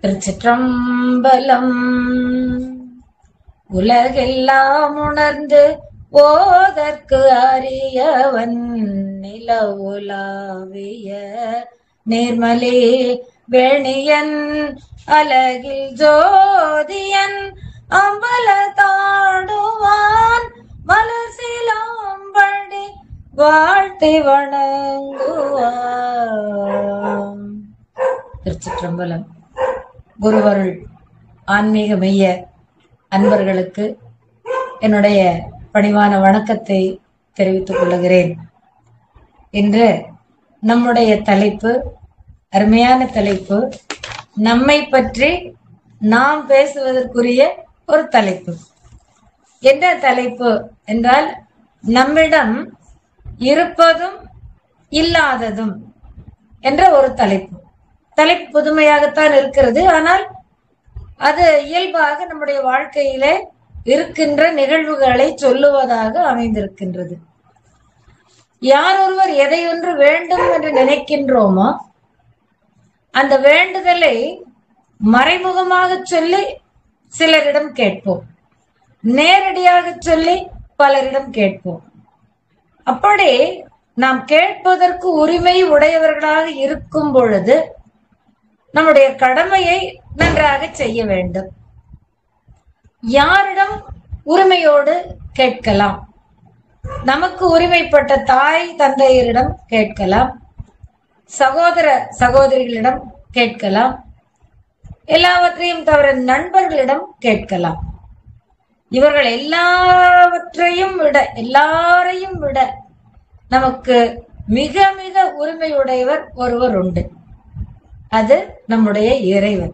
திருச்சிற்றம்பலம். உலகெல்லாம் உணர்ந்து ஓதற்கு அறியவன் நிலவுலாவிய நேர்மலே வேணியன் அலகில் ஜோதியன் அம்பல தாடுவான் மலர் சிலம்படி வாழ்த்தி வணங்குவான். திருச்சிற்றம்பலம். குருவருள் ஆன்மீக மெய்ய அன்பர்களுக்கு என்னுடைய பணிவான வணக்கத்தை தெரிவித்துக் கொள்கிறேன். இன்று நம்முடைய தலைப்பு அருமையான தலைப்பு, நம்மை பற்றி நாம் பேசுவதற்குரிய ஒரு தலைப்பு. என்ன தலைப்பு என்றால், நம்மிடம் இருப்பதும் இல்லாததும் என்ற ஒரு தலைப்பு. தலைப்பு புதுமையாகத்தான் இருக்கிறது, ஆனால் அது இயல்பாக நம்முடைய வாழ்க்கையிலே இருக்கின்ற நிகழ்வுகளை சொல்லுவதாக அமைந்திருக்கின்றது. யார் ஒருவர் எதை ஒன்று வேண்டும் என்று நினைக்கின்றோமோ அந்த வேண்டுதலை மறைமுகமாக சொல்லி சிலரிடம் கேட்போம், நேரடியாக சொல்லி பலரிடம் கேட்போம். அப்படி நாம் கேட்பதற்கு உரிமை உடையவர்களாக இருக்கும் பொழுது நம்முடைய கடமையை நன்றாக செய்ய வேண்டும். யாரிடம் உரிமையோடு கேட்கலாம்? நமக்கு உரிமைப்பட்ட தாய் தந்தையரிடம் கேட்கலாம், சகோதர சகோதரிகளிடம் கேட்கலாம், எல்லாவற்றையும் தவிர நண்பர்களிடம் கேட்கலாம். இவர்கள் எல்லாவற்றையும் விட, எல்லாரையும் விட நமக்கு மிக மிக உரிமையுடையவர் ஒருவர் உண்டு. அது நம்முடைய இறைவன்.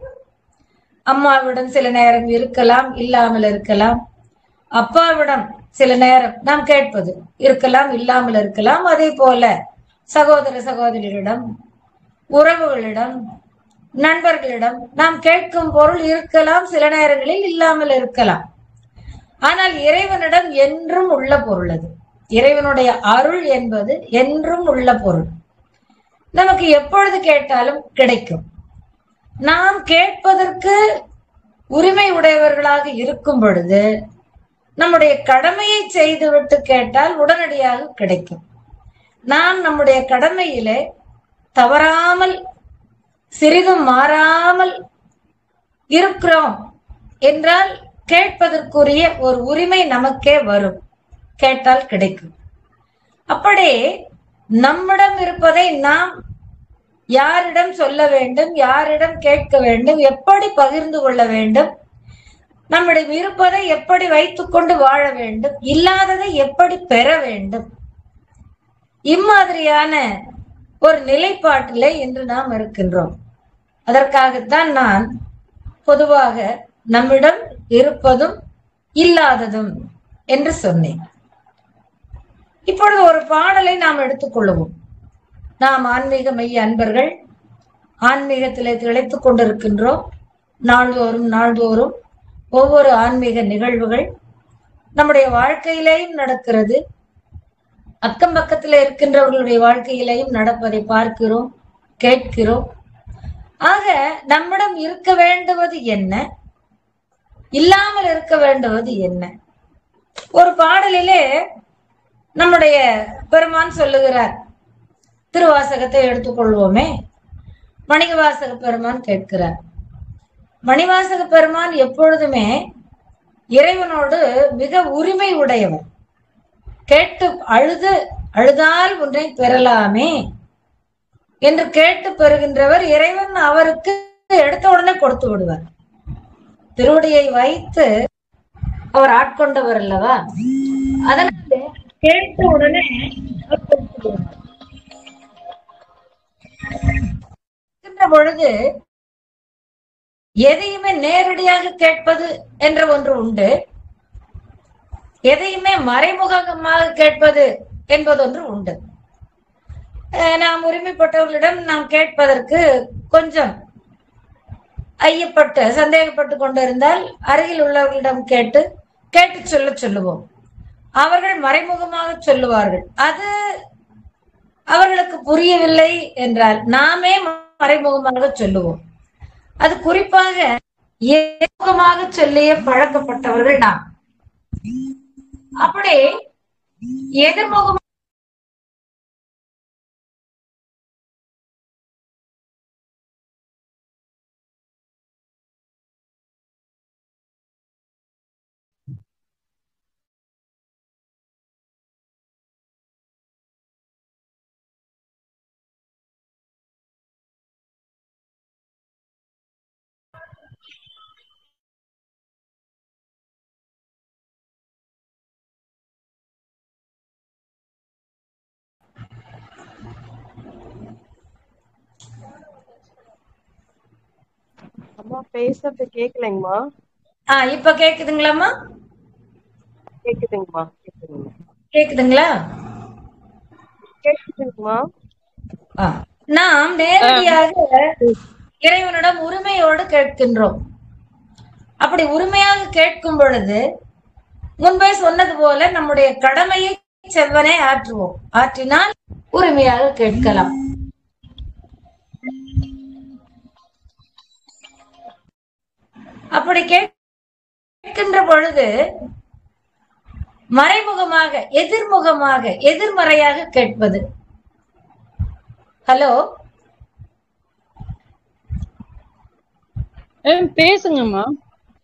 அம்மாவிடம் சில நேரம் இருக்கலாம், இல்லாமல் இருக்கலாம். அப்பாவிடம் சில நேரம் நாம் கேட்பது இருக்கலாம், இல்லாமல் இருக்கலாம். அதே போல சகோதர சகோதரிகளிடம், உறவுகளிடம், நண்பர்களிடம் நாம் கேட்கும் பொருள் இருக்கலாம், சில நேரங்களில் இல்லாமல் இருக்கலாம். ஆனால் இறைவனிடம் என்றும் உள்ள பொருள் அது. இறைவனுடைய அருள் என்பது என்றும் உள்ள பொருள். நமக்கு எப்பொழுது கேட்டாலும் கிடைக்கும். நாம் கேட்பதற்கு உரிமை உடையவர்களாக இருக்கும் பொழுது நம்முடைய கடமையை செய்துவிட்டு கேட்டால் உடனடியாக கிடைக்கும். நாம் நம்முடைய கடமையிலே தவறாமல் சிறிதும் மாறாமல் இருக்கிறோம் என்றால் கேட்பதற்குரிய ஒரு உரிமை நமக்கே வரும், கேட்டால் கிடைக்கும். அப்படி நம்மிடம் இருப்பதை நாம் யாரிடம் சொல்ல வேண்டும், யாரிடம் கேட்க வேண்டும், எப்படி பகிர்ந்து கொள்ள வேண்டும், நம்மிடம் இருப்பதை எப்படி வைத்துக் கொண்டு வாழ வேண்டும், இல்லாததை எப்படி பெற வேண்டும், இம்மாதிரியான ஒரு நிலைப்பாட்டிலே இன்று நாம் இருக்கின்றோம். அதற்காகத்தான் நான் பொதுவாக நம்மிடம் இருப்பதும் இல்லாததும் என்று சொன்னேன். இப்பொழுது ஒரு பாடலை நாம் எடுத்துக்கொள்ளுவோம். நாம் ஆன்மீக மெய்ய அன்பர்கள் ஆன்மீகத்திலே திளைத்துக் கொண்டிருக்கின்றோம். நாள்தோறும் ஒவ்வொரு ஆன்மீக நிகழ்வுகள் நம்முடைய வாழ்க்கையிலேயும் நடக்கிறது, அக்கம் பக்கத்தில் இருக்கின்றவர்களுடைய வாழ்க்கையிலேயும் நடப்பதை பார்க்கிறோம், கேட்கிறோம். ஆக நம்மிடம் இருக்க வேண்டுவது என்ன, இல்லாமல் இருக்க வேண்டுவது என்ன? ஒரு பாடலிலே நம்முடைய பெருமான் சொல்லுகிறார். திருவாசகத்தை எடுத்துக்கொள்வோமே. மணிவாசக பெருமான் கேட்கிறார். மணிவாசக பெருமான் எப்பொழுதுமே இறைவனோடு மிக உரிமை உடையவர். கேட்டு அழுதால் ஒன்றை பெறலாமே என்று கேட்டு பெறுகின்றவர். இறைவன் அவருக்கு எடுத்த உடனே கொடுத்து விடுவார். திருவடியை வைத்து அவர் ஆட்கொண்டவர் அல்லவா, அதனால கேட்ட உடனே பொழுது எதையுமே நேரடியாக கேட்பது என்ற ஒன்று உண்டு, எதையுமே மறைமுகமாக கேட்பது என்பது ஒன்று உண்டு. நாம் உரிமைப்பட்டவர்களிடம் நாம் கேட்பதற்கு கொஞ்சம் ஐயப்பட்டு சந்தேகப்பட்டு கொண்டிருந்தால் அருகில் உள்ளவர்களிடம் கேட்டு சொல்லுவோம். அவர்கள் மறைமுகமாக சொல்லுவார்கள். அது அவர்களுக்கு புரியவில்லை என்றால் நாமே மறைமுகமாக சொல்லுவோம். அது குறிப்பாக ஏகமாக சொல்லிய பழக்கப்பட்டவர்கள் நாம். அப்படி எதிர்முகம் அம்மா பேசுறது கேக்கலைங்கம்மா. இப்ப கேக்குதுங்களாம்மா? கேக்குதுங்கம்மா. கேக்குதுங்களா? கேக்குதுங்கம்மா. நாம் நேரடியாக இறைவனிடம் உரிமையோடு கேட்கின்றோம். அப்படி உரிமையாக கேட்கும் பொழுது முன்பே சொன்னது போல நம்முடைய கடமையை செவ்வனே ஆற்றுவோம். ஆற்றினால் உரிமையாக கேட்கலாம். அப்படி கேட்கின்ற பொழுது மறைமுகமாக, எதிர்முகமாக, எதிர்மறையாக கேட்பது. ஹலோ, பேசுங்கம்மா.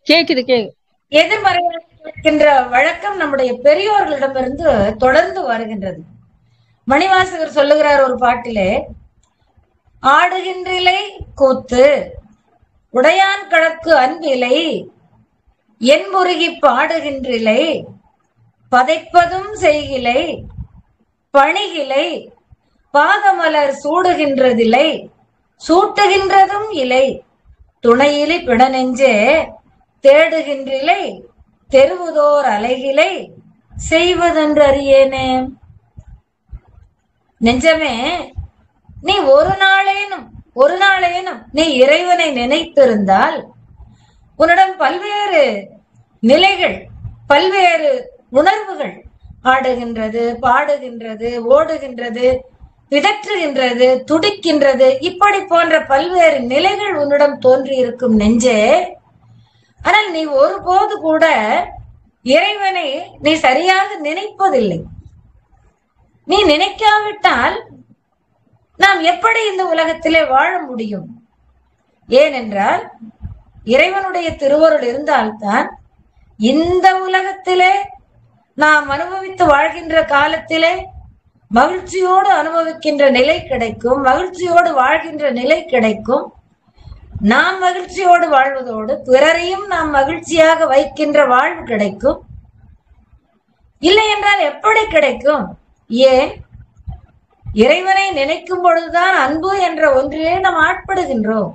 கேக்குது கேக்குது. எதிர்மறையாக கேட்கின்ற வழக்கம் நம்முடைய பெரியோர்களிடமிருந்து தொடர்ந்து வருகின்றது. மணிவாசகர் சொல்லுகிறார் ஒரு பாட்டிலே, ஆடுகின்றிலை கூத்து உடையான் கணக்கு அன்பிலை என்புருகி பாடுகின்றிலை பதைப்பதும் செய்கிலை பணிகிலை பாதமலர் சூடுகின்றதில்லை சூட்டுகின்றதும் இலை துணையிலி பிணநெஞ்சே தேடுகின்றிலை தெருவுதோர் அலைகிலை செய்வதென்று அறியேனே. நெஞ்சமே, நீ ஒரு நாளேனும் நீ இறைவனை நினைத்திருந்தால் உன்னிடம் பல்வேறு நிலைகள், பல்வேறு உணர்வுகள், ஆடுகின்றது, பாடுகின்றது, ஓடுகின்றது, பிதற்றுகின்றது, துடிக்கின்றது, இப்படி போன்ற பல்வேறு நிலைகள் உன்னிடம் தோன்றி இருக்கும் நெஞ்சே. ஆனால் நீ ஒருபோது கூட இறைவனை நீ சரியாக நினைப்பதில்லை. நீ நினைக்காவிட்டால் நாம் எப்படி இந்த உலகத்திலே வாழ முடியும்? ஏனென்றால் இறைவனுடைய திருவருள் இருந்தால்தான் இந்த உலகத்திலே நாம் அனுபவித்து வாழ்கின்ற காலத்திலே மகிழ்ச்சியோடு அனுபவிக்கின்ற நிலை கிடைக்கும், மகிழ்ச்சியோடு வாழ்கின்ற நிலை கிடைக்கும். நாம் மகிழ்ச்சியோடு வாழ்வதோடு பிறரையும் நாம் மகிழ்ச்சியாக வைக்கின்ற வாழ்வு கிடைக்கும். இல்லை என்றால் எப்படி கிடைக்கும்? ஏன்? இறைவனை நினைக்கும் பொழுதுதான் அன்பு என்ற ஒன்றிலே நாம் ஆட்படுகின்றோம்.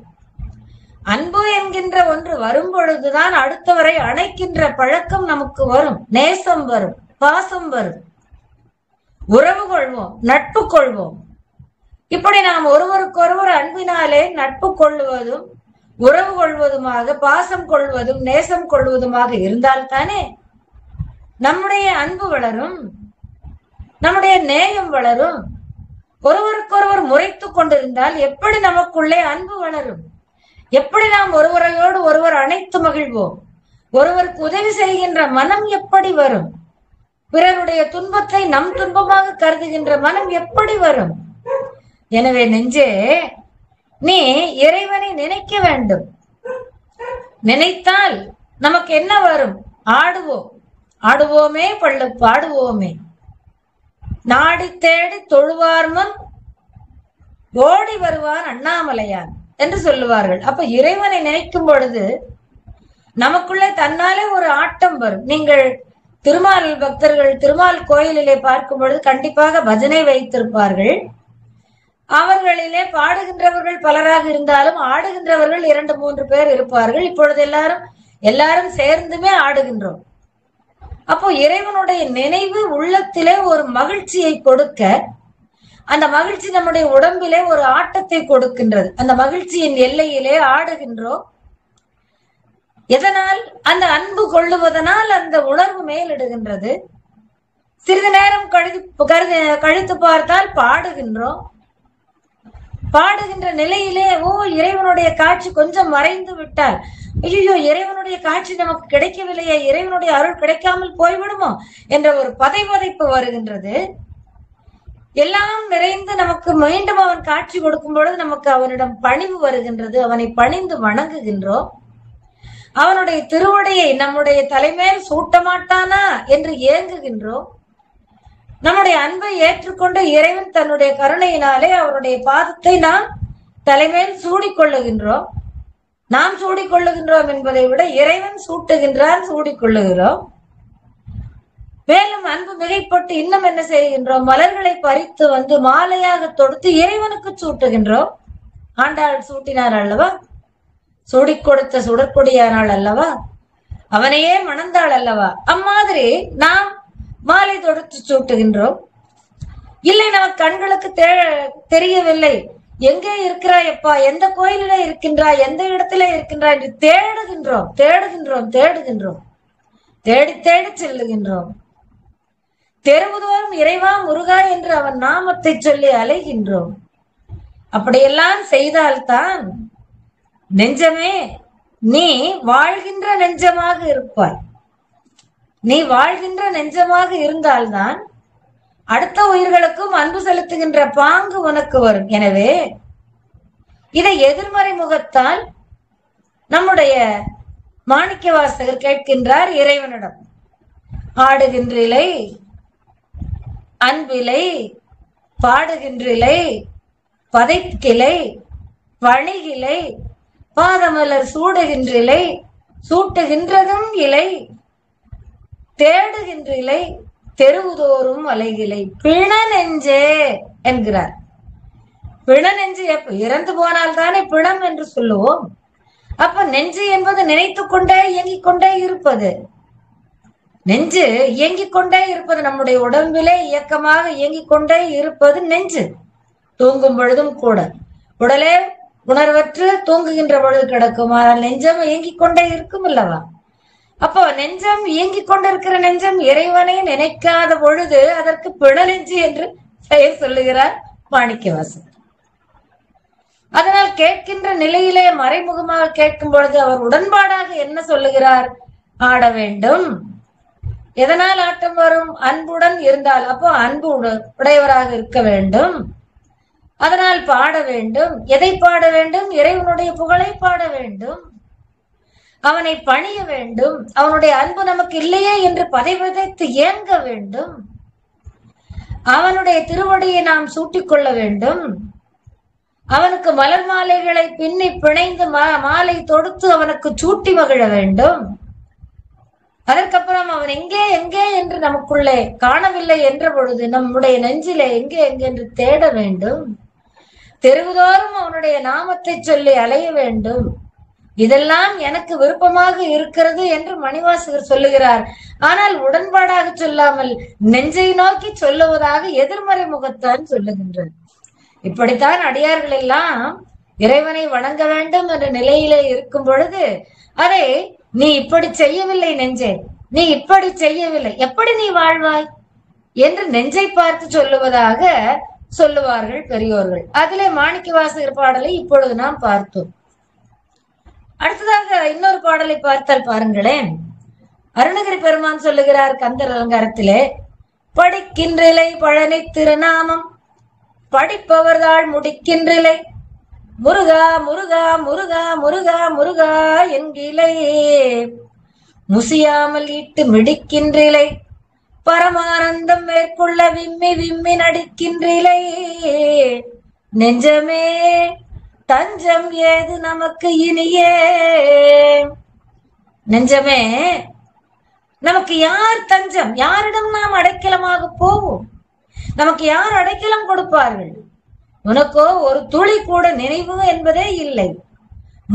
அன்பு என்கின்ற ஒன்று வரும் பொழுதுதான் அடுத்தவரை அணைக்கின்ற பழக்கம் நமக்கு வரும், நேசம் வரும், பாசம் வரும், உறவு கொள்வோம், நட்பு கொள்வோம். இப்படி நாம் ஒருவருக்கொருவர் அன்பினாலே நட்பு கொள்வதும் உறவு கொள்வதுமாக, பாசம் கொள்வதும் நேசம் கொள்வதுமாக இருந்தால்தானே நம்முடைய அன்பு வளரும், நம்முடைய நேயம் வளரும். ஒருவருக்கொருவர் முறைத்து கொண்டிருந்தால் எப்படி நமக்குள்ளே அன்பு வளரும்? எப்படி நாம் ஒருவரையோடு ஒருவர் அணைத்து மகிழ்வோம்? ஒருவருக்கு உதவி செய்கின்ற மனம் எப்படி வரும்? பிறருடைய துன்பத்தை நம் துன்பமாக கருதுகின்ற மனம் எப்படி வரும்? எனவே நெஞ்சே, நீ இறைவனை நினைக்க வேண்டும். நினைத்தால் நமக்கு என்ன வரும்? ஆடுவோம், ஆடுவோமே பள்ளு பாடுவோமே, நாடி தேடி தொழுவார் முன் ஓடி வருவான் அண்ணாமலையான் என்று சொல்லுவார்கள். அப்ப இறைவனை நினைக்கும் பொழுது நமக்குள்ளே தன்னாலே ஒரு ஆட்டம் வரும். நீங்கள் திருமால் பக்தர்கள் திருமால் கோயிலிலே பார்க்கும் பொழுது கண்டிப்பாக பஜனை வைத்திருப்பார்கள். அவர்களிலே பாடுகின்றவர்கள் பலராக இருந்தாலும் ஆடுகின்றவர்கள் 2-3 பேர் இருப்பார்கள். இப்பொழுது எல்லாரும் சேர்ந்துமே ஆடுகின்றோம். அப்போ இறைவனுடைய நினைவு உள்ளத்திலே ஒரு மகிழ்ச்சியை கொடுக்க, அந்த மகிழ்ச்சி நம்முடைய உடம்பிலே ஒரு ஆட்டத்தை கொடுக்கின்றது. அந்த மகிழ்ச்சியின் எல்லையிலே ஆடுகின்றோம். எதனால்? அந்த அன்பு கொள்ளுவதனால் அந்த உணர்வு மேலிடுகின்றது. சிறிது நேரம் கழித்து பார்த்தால் பாடுகின்றோம். பாடுகின்ற நிலையிலே இறைவனுடைய காட்சி கொஞ்சம் மறைந்து விட்டால், ஐயோ இறைவனுடைய காட்சி நமக்கு கிடைக்கவில்லையே, இறைவனுடைய அருள் கிடைக்காமல் போய்விடுமோ என்ற ஒரு பதைபதைப்பு வருகின்றது. எல்லாம் நிறைந்து நமக்கு மீண்டும் அவன் காட்சி கொடுக்கும் பொழுது நமக்கு அவனிடம் பணிவு வருகின்றது. அவனை பணிந்து வணங்குகின்றோம். அவனுடைய திருவடியை நம்முடைய தலைமையில் சூட்ட மாட்டானா என்று ஏங்குகின்றோம். நம்முடைய அன்பை ஏற்றுக்கொண்டு இறைவன் தன்னுடைய கருணையினாலே அவருடைய பாதத்தை நாம் தலைமையில் சூடிக்கொள்ளுகின்றோம். நாம் சூடிக்கொள்ளுகின்றோம் என்பதை விட இறைவன் சூட்டுகின்றான், சூடிக்கொள்ளுகிறோம். மேலும் அன்பு மிகைப்பட்டு இன்னும் என்ன செய்கின்றோம்? மலர்களை பறித்து வந்து மாலையாக தொடுத்து இறைவனுக்கு சூட்டுகின்றோம். ஆண்டாள் சூட்டினார் அல்லவா, சூடிக் கொடுத்த சுடற்கொடியானாள் அல்லவா, அவனையே மணந்தாள் அல்லவா. அம்மாதிரி நாம் மாலை தொடுத்து சூட்டுகின்றோம். இல்லை, நமக்கு கண்களுக்கு தெரியவில்லை, எங்கே இருக்கிறாய் அப்பா, எந்த கோயிலில இருக்கின்றாய், எந்த இடத்துல இருக்கின்றாய் என்று தேடுகின்றோம் தேடுகின்றோம் தேடுகின்றோம் தேடி தேடி செல்லுகின்றோம். தெருவுதோறும் இறைவா முருகா என்று அவன் நாமத்தை சொல்லி அலைகின்றோம். அப்படியெல்லாம் செய்தால்தான் நெஞ்சமே நீ வாழ்கின்ற நெஞ்சமாக இருப்பாய். நீ வாழ்கின்ற நெஞ்சமாக இருந்தால்தான் அடுத்த உயிர்களுக்கும் அன்பு செலுத்துகின்ற பாங்கு உனக்கு வரும். எனவே இதை எதிர்மறை முகத்தால் நம்முடைய மாணிக்க வாசகர் கேட்கின்றார் இறைவனிடம். ஆடுகின்றிலை அன்பிலை, பாடுகின்றிலை பதைக்கிளை, பணிகிளை, பாதமலர் சூடுகின்றிலை, சூட்டுகின்றதும் இலை, தேடுகின்றிலை, தெருவுதோறும் அலைகிளை, பிண நெஞ்சே என்கிறார். பிண நெஞ்சு இறந்து போனால் தானே பிணம் என்று சொல்லுவோம். அப்ப நெஞ்சு என்பது நினைத்து கொண்டே இயங்கிக் கொண்டே இருப்பது. நெஞ்சு இயங்கிக் கொண்டே இருப்பது, நம்முடைய உடம்பிலே இயக்கமாக இயங்கிக் கொண்டே இருப்பது நெஞ்சு. தூங்கும் பொழுதும் கூட உடலே உணர்வற்று தூங்குகின்ற பொழுது கிடக்கும், ஆனால் நெஞ்சம் இயங்கிக் கொண்டே இருக்கும் அல்லவா. அப்போ நெஞ்சம் இயங்கிக் கொண்டிருக்கிற நெஞ்சம் இறைவனை நினைக்காத பொழுது அதற்கு பிண நெஞ்சு என்று பெயர் சொல்லுகிறார் மாணிக்கவாசகர். அதனால் கேட்கின்ற நிலையிலே மறைமுகமாக கேட்கும் பொழுது அவர் உடன்பாடாக என்ன சொல்லுகிறார்? ஆட வேண்டும். எதனால் ஆட்டம் வரும்? அன்புடன் இருந்தால். அப்போ அன்பு உடையவராக இருக்க வேண்டும். அதனால் பாட வேண்டும். எதை பாட வேண்டும்? இறைவனுடைய புகழை பாட வேண்டும். அவனை பணிய வேண்டும். அவனுடைய அன்பு நமக்கு இல்லையே என்று பதைபதைத்து ஏங்க வேண்டும். அவனுடைய திருவடியை நாம் சூட்டிக்கொள்ள வேண்டும். அவனுக்கு மலர் மாலைகளை பின்னி பிணைந்து மாலை தொடுத்து அவனுக்கு சூட்டி மகிழ வேண்டும். அதற்கப்புறம் அவன் எங்கே எங்கே என்று நமக்குள்ளே காணவில்லை என்ற பொழுது நம்முடைய நெஞ்சிலே எங்கே எங்கே என்று தேட வேண்டும். தெருவுதோறும் அவனுடைய நாமத்தை சொல்லி அலைய வேண்டும். இதெல்லாம் எனக்கு விருப்பமாக இருக்கிறது என்று மணிவாசகர் சொல்லுகிறார். ஆனால் உடன்பாடாக சொல்லாமல் நெஞ்சை நோக்கி சொல்லுவதாக எதிர்மறை முகத்தான் சொல்லுகின்றார். இப்படித்தான் அடியார்கள் எல்லாம் இறைவனை வணங்க வேண்டும் என்ற நிலையிலே இருக்கும் பொழுது அதை நீ இப்படி செய்யவில்லை நெஞ்சே, நீ இப்படி செய்யவில்லை, எப்படி நீ வாழ்வாய் என்று நெஞ்சை பார்த்து சொல்லுவதாக சொல்லுவார்கள் பெரியோர்கள். அதிலே மாணிக்கவாசகர் பாடலை இப்பொழுது நாம் பார்த்தோம். அடுத்ததாக இன்னொரு பாடலை பார்த்தால் பாருங்களேன். அருணகிரி பெருமான் சொல்லுகிறார் கந்தர் அலங்காரத்திலே, படிக்கின்றிலை பழனி திருநாமம் படிப்பவர்தாள் முடிக்கின்றிலை, முருகா முருகா முருகா முருகா முருகா என்கிலை, முசியாமல் இட்டு மிடிக்கின்றிலை, பரமானந்தம் மேற்கொள்ள விம்மி விம்மி நடிக்கின்றிலை, நெஞ்சமே தஞ்சம் ஏது நமக்கு இனியே. நெஞ்சமே நமக்கு யார் தஞ்சம்? யாரிடம் நாம் அடைக்கலமாக போவோம்? நமக்கு யார் அடைக்கலம் கொடுப்பார்கள்? உனக்கோ ஒரு துளி கூட நினைவு என்பதே இல்லை.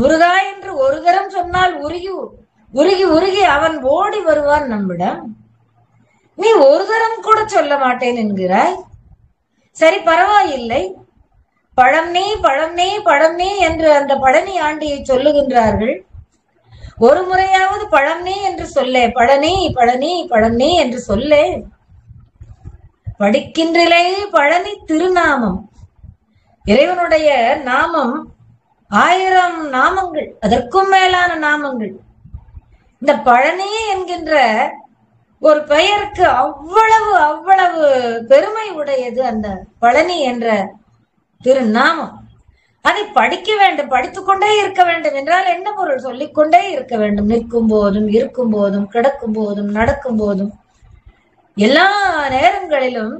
முருகா என்று ஒரு தரம் சொன்னால் உருகி உருகி உருகி அவன் ஓடி வருவான் நம்மிடம். நீ ஒரு தரம் கூட சொல்ல மாட்டேன் என்கிறாய். சரி, பரவாயில்லை. பழம் நீ பழம் நீ பழம் நீ என்று அந்த பழனி ஆண்டியை சொல்லுகின்றார்கள். ஒரு முறையாவது பழம் நீ என்று சொல்லே, பழனி பழனி பழனி என்று சொல்லே. படிக்கின்றிலே பழனி திருநாமம். இறைவனுடைய நாமம் 1000 நாமங்கள், அதற்கும் மேலான நாமங்கள். இந்த பழனி என்கின்ற ஒரு பெயருக்கு அவ்வளவு அவ்வளவு பெருமை உடையது அந்த பழனி என்ற திருநாமம். அதை படிக்க வேண்டும், படித்துக்கொண்டே இருக்க வேண்டும். என்றால் என்ன பொருள்? சொல்லிக்கொண்டே இருக்க வேண்டும். நிற்கும் போதும், இருக்கும் போதும், கிடக்கும் போதும், நடக்கும் போதும், எல்லா நேரங்களிலும்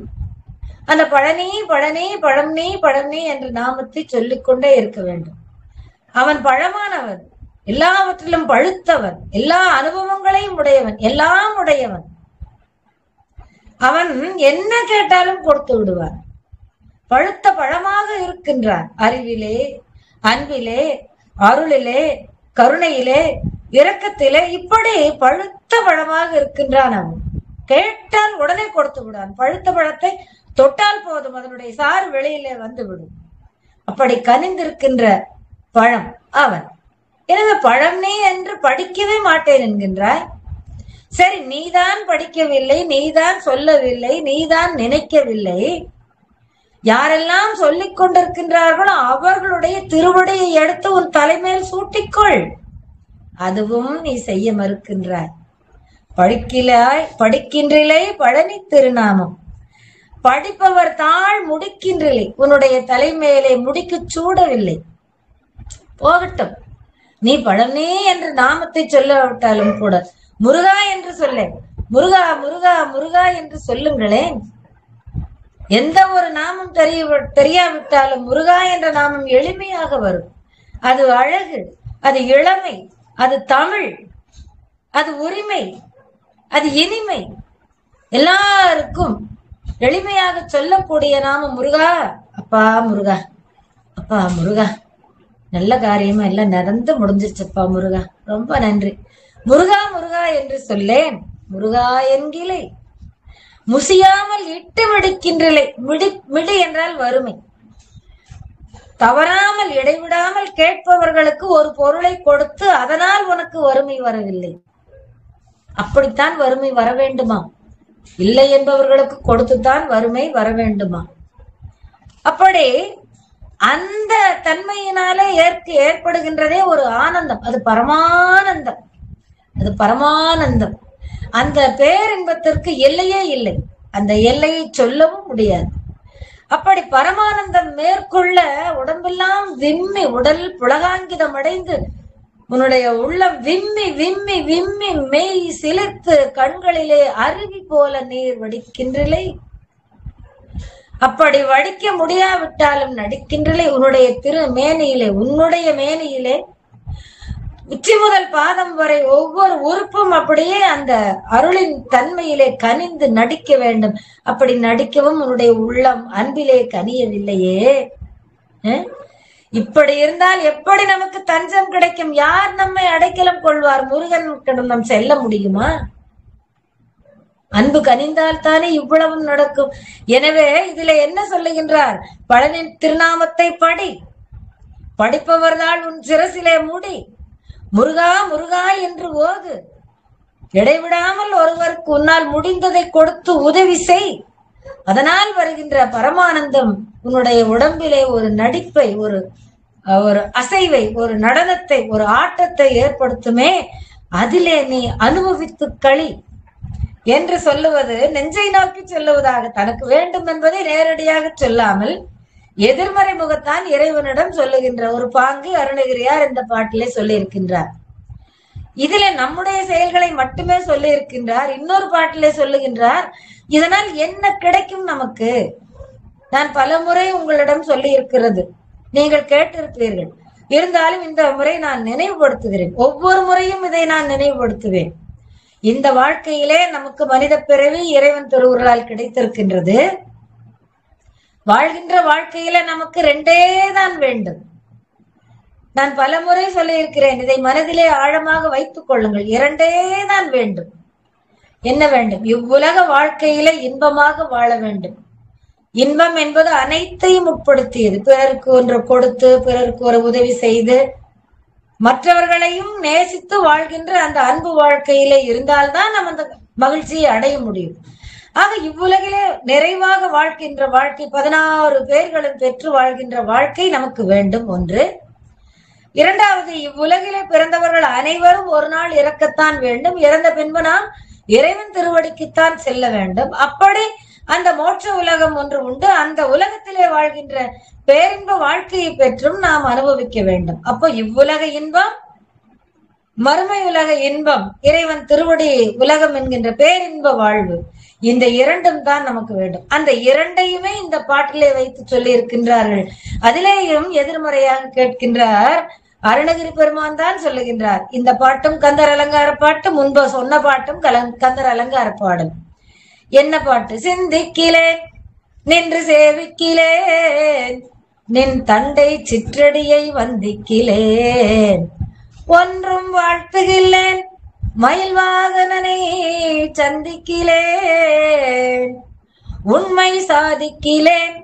அந்த பழனி பழனி பழனி பழனி என்ற நாமத்தை சொல்லிக்கொண்டே இருக்க வேண்டும். அவன் பழமானவன், எல்லாவற்றிலும் பழுத்தவன், எல்லா அனுபவங்களையும் உடையவன், எல்லாம் உடையவன். அவன் என்ன கேட்டாலும் கொடுத்து விடுவான். பழுத்த பழமாக இருக்கின்றான். அறிவிலே, அன்பிலே, அருளிலே, கருணையிலே, இரக்கத்திலே, இப்படி பழுத்த பழமாக இருக்கின்றான். அவன் கேட்டால் உடனே கொடுத்து விடுவான். பழுத்த பழத்தை தொட்டால் போதும், அதனுடைய சாறு வெளியிலே வந்து விடும். அப்படி கனிந்திருக்கின்ற பழம் அவன். எனவே பழம் நீ என்று படிக்கவே மாட்டேன் என்கின்றாய். சரி, நீதான் படிக்கவில்லை, நீதான் சொல்லவில்லை, நீதான் நினைக்கவில்லை. யாரெல்லாம் சொல்லிக் கொண்டிருக்கின்றார்களோ அவர்களுடைய திருவடியை எடுத்து உன் தலைமையில் சூட்டிக்கொள். அதுவும் நீ செய்ய மறுக்கின்றாய். படிக்கின்றிலே பழனி திருநாமம். படிப்பவர் தாழ் முடிக்கின்றிலே, உன்னுடைய தலைமையிலே முடிக்கு சூடவில்லை. போகட்டும், நீ பழனி என்ற நாமத்தை சொல்லவிட்டாலும் கூட முருகா என்று சொல்ல, முருகா முருகா முருகா என்று சொல்லுங்களேன். எந்த ஒரு நாமம் தெரியாவிட்டாலும் முருகா என்ற நாமம் எளிமையாக வரும். அது அழகு, அது இளமை, அது தமிழ், அது உரிமை, அது இனிமை. எல்லாருக்கும் எளிமையாக சொல்லக்கூடிய நாமம் முருகா. அப்பா முருகா, அப்பா முருகா, நல்ல காரியமா எல்லாம் நடந்து முடிஞ்சிருச்சப்பா முருகா, ரொம்ப நன்றி முருகா முருகா என்று சொல்லேன். முருகா என்கிலே முசியாமல் இட்டு மிடிக்கின்றலை. மிடி என்றால் வறுமை. தவறாமல் இடைவிடாமல் கேட்பவர்களுக்கு ஒரு பொருளை கொடுத்து அதனால் உனக்கு வறுமை வரவில்லை. அப்படித்தான் வறுமை வர வேண்டுமா? இல்லை என்பவர்களுக்கு கொடுத்துத்தான் வறுமை வர வேண்டுமா? அப்படி அந்த தன்மையினாலே ஏற்படுகின்றதே ஒரு ஆனந்தம். அது பரமானந்தம், அது பரமானந்தம். அந்த பேரின்பத்திற்கு எல்லையே இல்லை. அந்த எல்லையை சொல்லவும் முடியாது. அப்படி பரமானந்தம் மேற்கொள்ள உடம்பெல்லாம் விம்மி, உடல் புலகாங்கிதம் அடைந்து, உன்னுடைய உள்ளம் விம்மி விம்மி விம்மி மெய் சிலிர்த்து கண்களிலே அருவி போல நீர் வடிக்கின்றலை. அப்படி வடிக்க முடியாவிட்டாலும் நடிக்கின்றலை. உன்னுடைய திரு மேனியிலே, உன்னுடைய மேனியிலே உச்சி முதல் பாதம் வரை ஒவ்வொரு உறுப்பும் அப்படியே அந்த அருளின் தன்மையிலே கனிந்து நடிக்க வேண்டும். அப்படி நடிக்கவும் உன்னுடைய உள்ளம் அன்பிலே கனியவில்லையே. இப்படி இருந்தால் எப்படி நமக்கு தஞ்சம் கிடைக்கும்? யார் நம்மை அடைக்கலம் கொள்வார்? முருகன் நம் செல்ல முடியுமா? அன்பு கனிந்தால் தானே இவ்வளவும் நடக்கும். எனவே இதுல என்ன சொல்லுகின்றார்? பழனி திருநாமத்தை படி, படிப்பவர்தான் உன் சிரசிலே மூடி, முருகா முருகா என்று ஓது. இடைவிடாமல் ஒருவருக்கு உன்னால் முடிந்ததை கொடுத்து உதவி செய். அதனால் வருகின்ற பரமானந்தம் உன்னுடைய உடம்பிலே ஒரு நடிப்பை, ஒரு அசைவை, ஒரு நடனத்தை, ஒரு ஆட்டத்தை ஏற்படுத்துமே. அதிலே நீ அனுபவித்து களி என்று சொல்லுவது நெஞ்சை நோக்கி சொல்லுவதாக, தனக்கு வேண்டும் என்பதை நேரடியாக சொல்லாமல் எதிர்மறை முகத்தான் இறைவனிடம் சொல்லுகின்ற ஒரு பாங்கு அருணகிரியார் இந்த பாட்டிலே சொல்லி இருக்கின்றார். இதுல நம்முடைய செயல்களை மட்டுமே சொல்லி இருக்கின்றார். இன்னொரு பாட்டிலே சொல்லுகின்றார், இதனால் என்ன கிடைக்கும் நமக்கு? நான் பல முறை உங்களிடம் சொல்லி இருக்கிறது, நீங்கள் கேட்டிருப்பீர்கள். இருந்தாலும் இந்த முறை நான் நினைவுபடுத்துகிறேன். ஒவ்வொரு முறையும் இதை நான் நினைவுபடுத்துவேன். இந்த வாழ்க்கையிலே நமக்கு மனித பிறவி இறைவன் திருவுருளால் கிடைத்திருக்கின்றது. வாழ்கின்ற வாழ்க்கையில நமக்கு ரெண்டே தான் வேண்டும். நான் பல முறை சொல்லி இருக்கிறேன், இதை மனதிலே ஆழமாக வைத்துக் கொள்ளுங்கள். இரண்டே தான் வேண்டும். என்ன வேண்டும்? இவ்வுலக வாழ்க்கையில இன்பமாக வாழ வேண்டும். இன்பம் என்பது அனைத்தையும் உட்படுத்தியது. பிறருக்கு ஒன்று கொடுத்து, பிறருக்கு ஒரு உதவி செய்து, மற்றவர்களையும் நேசித்து வாழ்கின்ற அந்த அன்பு வாழ்க்கையிலே இருந்தால்தான் நம்ம அந்த மகிழ்ச்சியை அடைய முடியும். ஆக இவ்வுலகிலே நிறைவாக வாழ்கின்ற வாழ்க்கை, 16 பேர்களும் பெற்று வாழ்கின்ற வாழ்க்கை நமக்கு வேண்டும். ஒன்று. இரண்டாவது, இவ்வுலகிலே பிறந்தவர்கள் அனைவரும் ஒரு நாள் இறக்கத்தான் வேண்டும். இறந்த பின்பு நாம் இறைவன் திருவடிக்குத்தான் செல்ல வேண்டும். அப்படி அந்த மோட்ச உலகம் ஒன்று உண்டு. அந்த உலகத்திலே வாழ்கின்ற பேரின்ப வாழ்க்கையை பெற்றும் நாம் அனுபவிக்க வேண்டும். அப்போ இவ்வுலக இன்பம், மறுமை உலக இன்பம், இறைவன் திருவடி உலகம் என்கின்ற பேரின்ப வாழ்வு, இந்த இரண்டும் தான் நமக்கு வேண்டும். அந்த இரண்டையுமே இந்த பாட்டிலே வைத்து சொல்லி இருக்கின்றார்கள். அதிலேயும் எதிர்மறையாக கேட்கின்றார் அருணகிரி பெருமான் தான் சொல்லுகின்றார். இந்த பாட்டும் கந்தர் அலங்கார பாட்டு, முன்பு சொன்ன பாட்டும் கந்தர் அலங்கார பாடல். என்ன பாட்டு? சிந்திக்கிலேன் நின்று சேவிக்கிலேன், நின் தண்டை சிற்றடியை வந்திக்கிலேன், ஒன்றும் வாழ்த்துகில்லேன் மயில் வாகனனை சந்திக்கிலேன், உண்மை சாதிக்கிலேன்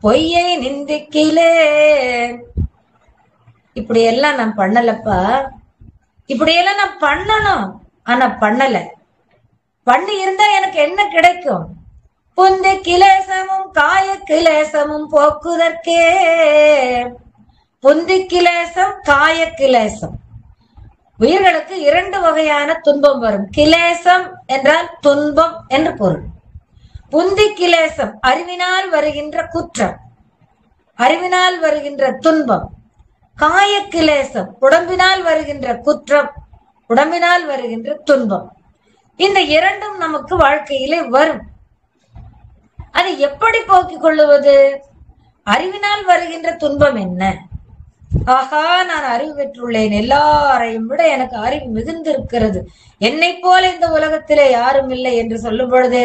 பொய்யை நிந்திக்கிலேன். இப்படியெல்லாம் நான் பண்ணலப்பா, இப்படியெல்லாம் நான் பண்ணணும், ஆனா பண்ணல. பண்ணி இருந்தா எனக்கு என்ன கிடைக்கும்? புந்தி கிலேசமும் காய கிலேசமும் போக்குதற்கே. புந்தி கிலேசம், காய கிலேசம். உயிர்களுக்கு 2 வகையான துன்பம் வரும். கிலேசம் என்றால் துன்பம் என்று பொருள். புந்தி கிலேசம் அறிவினால் வருகின்ற குற்றம், அறிவினால் வருகின்ற துன்பம். காய கிலேசம் உடம்பினால் வருகின்ற குற்றம், உடம்பினால் வருகின்ற துன்பம். இந்த இரண்டும் நமக்கு வாழ்க்கையிலே வரும். அதை எப்படி போக்கிக் கொள்ளுவது? அறிவினால் வருகின்ற துன்பம் என்ன? ஆகா, நான் அறிவு பெற்றுள்ளேன், எல்லாரையும் விட எனக்கு அறிவு மிகுந்திருக்கிறது, என்னை போல இந்த உலகத்திலே யாரும் இல்லை என்று சொல்லும் பொழுது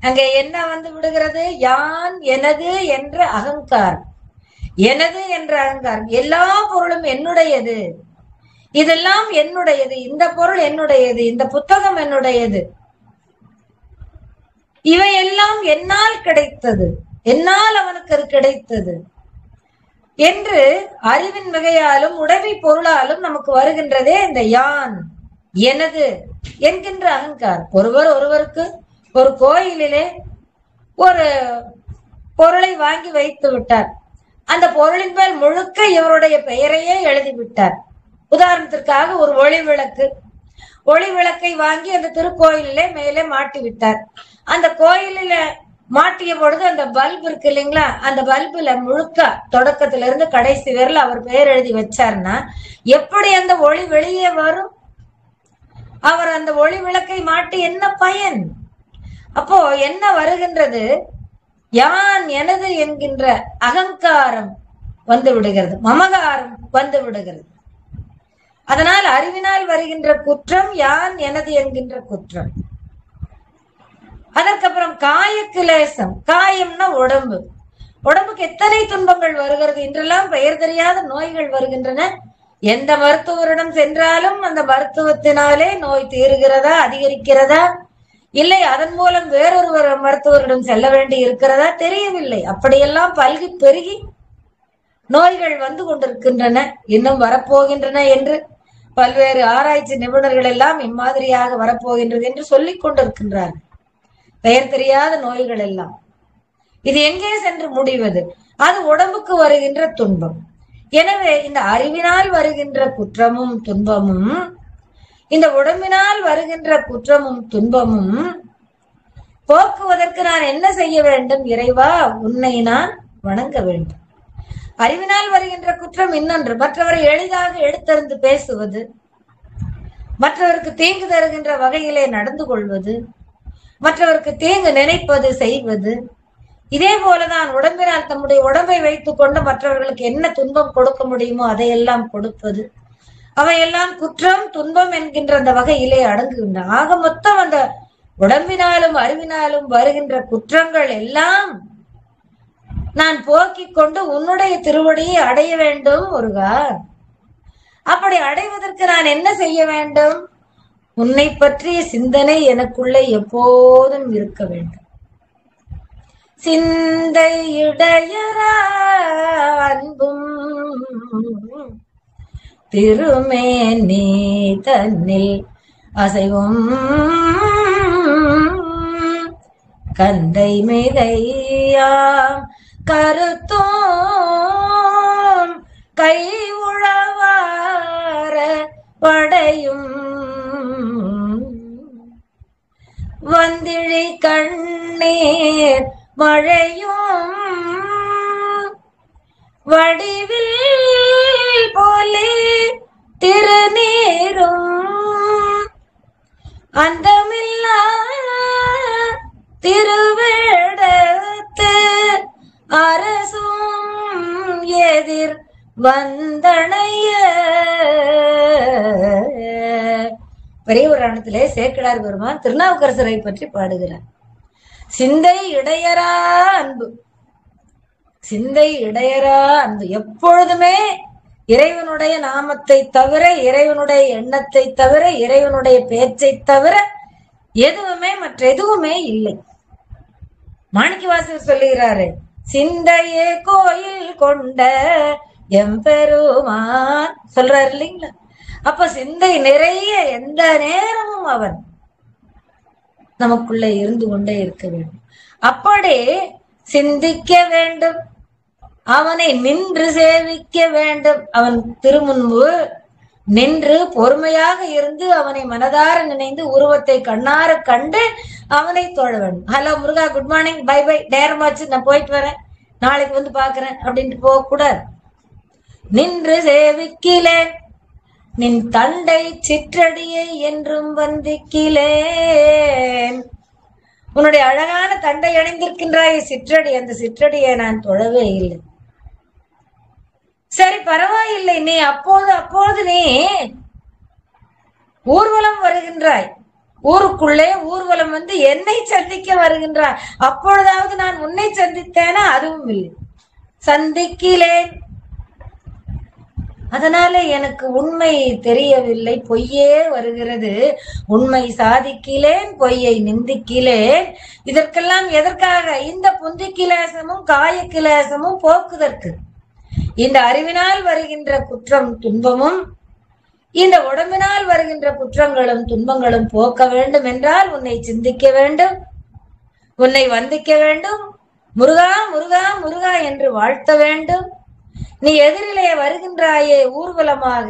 அங்கே என்ன வந்து விடுகிறது? யான், எனது என்ற அகங்காரம். எனது என்ற அகங்காரம். எல்லா பொருளும் என்னுடையது, இதெல்லாம் என்னுடையது, இந்த பொருள் என்னுடையது, இந்த புத்தகம் என்னுடையது, இவையெல்லாம் என்னால் கிடைத்தது, என்னால் அவனுக்கு அது கிடைத்தது என்று அறிவின் மிகையாலும் உடைமை பொருளாலும் நமக்கு வருகின்றதே இந்த யான், எனது என்கின்ற அகங்காரம். ஒருவருக்கு ஒரு கோயிலிலே ஒரு பொருளை வாங்கி வைத்து விட்டார். அந்த பொருளின் மேல் முழுக்க இவருடைய பெயரையே எழுதிவிட்டார். உதாரணத்திற்காக ஒரு ஒளி விளக்கு, ஒளி விளக்கை வாங்கி அந்த திருக்கோயிலே மேலே மாட்டி விட்டார். அந்த கோயிலில மாட்டிய பொழுது அந்த பல்பு இருக்கு இல்லைங்களா, அந்த பல்புல முழுக்க தொடக்கத்துல இருந்து கடைசி வரல அவர் பெயர் எழுதி வச்சார்னா எப்படி அந்த ஒளி வெளியே வரும்? அவர் அந்த ஒளி விளக்கை மாட்டி என்ன பயன்? அப்போ என்ன வருகின்றது? யான், எனது என்கின்ற அகங்காரம் வந்து விடுகிறது, மமகாரம் வந்து விடுகிறது. அதனால் அறிவினால் வருகின்ற குற்றம் யான், எனது என்கின்ற குற்றம். அதற்கப்புறம் காய கிலேசம். காயம்னா உடம்பு. உடம்புக்கு எத்தனை துன்பங்கள் வருகிறது. இன்றெல்லாம் பெயர் தெரியாத நோய்கள் வருகின்றன. எந்த மருத்துவரிடம் சென்றாலும் அந்த மருத்துவத்தினாலே நோய் தீருகிறதா, அதிகரிக்கிறதா, இல்லை அதன் மூலம் வேறொரு மருத்துவரிடம் செல்ல வேண்டி இருக்கிறதா தெரியவில்லை. அப்படியெல்லாம் பல்கி பெருகி நோய்கள் வந்து கொண்டிருக்கின்றன, இன்னும் வரப்போகின்றன என்று பல்வேறு ஆராய்ச்சி நிபுணர்கள் எல்லாம் இம்மாதிரியாக வரப்போகின்றது என்று சொல்லிக் கொண்டிருக்கின்றார்கள். பெயர் தெரியாத நோய்கள் எல்லாம். இது எங்கே சென்று முடிவது? அது உடம்புக்கு வருகின்ற துன்பம். எனவே இந்த அறிவினால் வருகின்ற குற்றமும் துன்பமும், இந்த உடம்பினால் வருகின்ற குற்றமும் துன்பமும் போக்குவதற்கு நான் என்ன செய்ய வேண்டும்? இறைவா, உன்னை நான் வணங்க வேண்டும். அறிவினால் வருகின்ற குற்றம் இன்னொன்று, மற்றவரை எளிதாக எடுத்தறிந்து பேசுவது, மற்றவருக்கு தீங்கு தருகின்ற வகையிலே நடந்து கொள்வது, மற்றவருக்கு தீங்கு நினைப்பது, செய்வது. இதே போலதான் உடம்பினால் தம்முடைய உடம்பை வைத்துக் கொண்டு மற்றவர்களுக்கு என்ன துன்பம் கொடுக்க முடியுமோ அதையெல்லாம் கொடுப்பது. அவையெல்லாம் குற்றம், துன்பம் என்கின்ற அந்த வகையிலே அடங்குகின்றன. ஆக மொத்தம் அந்த உடம்பினாலும் அறிவினாலும் வருகின்ற குற்றங்கள் எல்லாம் நான் போக்கிக் கொண்டு உன்னுடைய திருவடியை அடைய வேண்டும் முருகா. அப்படி அடைவதற்கு நான் என்ன செய்ய வேண்டும்? உன்னை பற்றிய சிந்தனை எனக்குள்ளே எப்போதும் இருக்க வேண்டும். சிந்தையிடையரா அன்பும் திருமேனி தன்னில் அசைவும் கந்தை மிதையாம் கருத்தோம் கை உழவார படையும் வந்திழி கண்ணீர் மழையும் வடிவில் போலே திருநீரும் அந்தமில்லா திருவேடத்து அரசும் எதிர் வந்தணைய. பெரிய புராணத்திலே சேக்கிழார் பெருமான் திருநாவுக்கரசரை பற்றி பாடுகிறார். சிந்தை இடையரா அன்பு, சிந்தை இடையரா அன்பு. எப்பொழுதுமே இறைவனுடைய நாமத்தை தவிர, இறைவனுடைய எண்ணத்தை தவிர, இறைவனுடைய பேச்சை தவிர எதுவுமே மற்ற எதுவுமே இல்லை. மாணிக்கவாசகர் சொல்லுகிறாரு, சிந்தையே கோயில் கொண்ட எம்பெருமான் சொல்றாரு இல்லைங்களா? அப்ப சிந்தை நிறைய எந்த நேரமும் அவன் நமக்குள்ள இருந்து கொண்டே இருக்க வேண்டும். அப்படி சிந்திக்க வேண்டும், அவனை நின்று சேவிக்க வேண்டும். அவன் திருமுன்பு நின்று பொறுமையாக இருந்து அவனை மனதார நினைந்து உருவத்தை கண்ணார கண்டு அவனை தொழ வேண்டும். Hello Muruga, good morning, bye bye, நேரமாச்சு, நான் போயிட்டு வரேன், நாளைக்கு வந்து பாக்குறேன் அப்படின்ட்டு போக கூடாது. நின்று சேவிக்கிலேன் நின் தண்டை சிற்றடியை என்றும் வந்திக்கிலேன். உன்னுடைய அழகான தண்டை அணிந்திருக்கின்றாய் சிற்றடி, அந்த சிற்றடியை நான் தொழவே இல்லை. சரி, பரவாயில்லை, நீ அப்போது நீ ஊர்வலம் வருகின்றாய், ஊருக்குள்ளே ஊர்வலம் வந்து என்னை சந்திக்க வருகின்றாய். அப்பொழுதாவது நான் உன்னை சந்தித்தேனா? அதுவும் இல்லை, சந்திக்கிலேன். அதனால எனக்கு உண்மை தெரியவில்லை, பொய்யே வருகிறது. உண்மை சாதிக்கிலேன், பொய்யை நிந்திக்கிலேன். இதற்கெல்லாம் எதற்காக? இந்த புந்தி கிலேசமும் காய கிலேசமும் போக்குதற்கு. இந்த அறிவினால் வருகின்ற குற்றம் துன்பமும், இந்த உடம்பினால் வருகின்ற குற்றங்களும் துன்பங்களும் போக்க வேண்டும் என்றால் உன்னை சிந்திக்க வேண்டும், உன்னை வந்திக்க வேண்டும், முருகா முருகா முருகா என்று வாழ்த்த வேண்டும். நீ எதிரிலே வருகின்றாயே ஊர்வலமாக,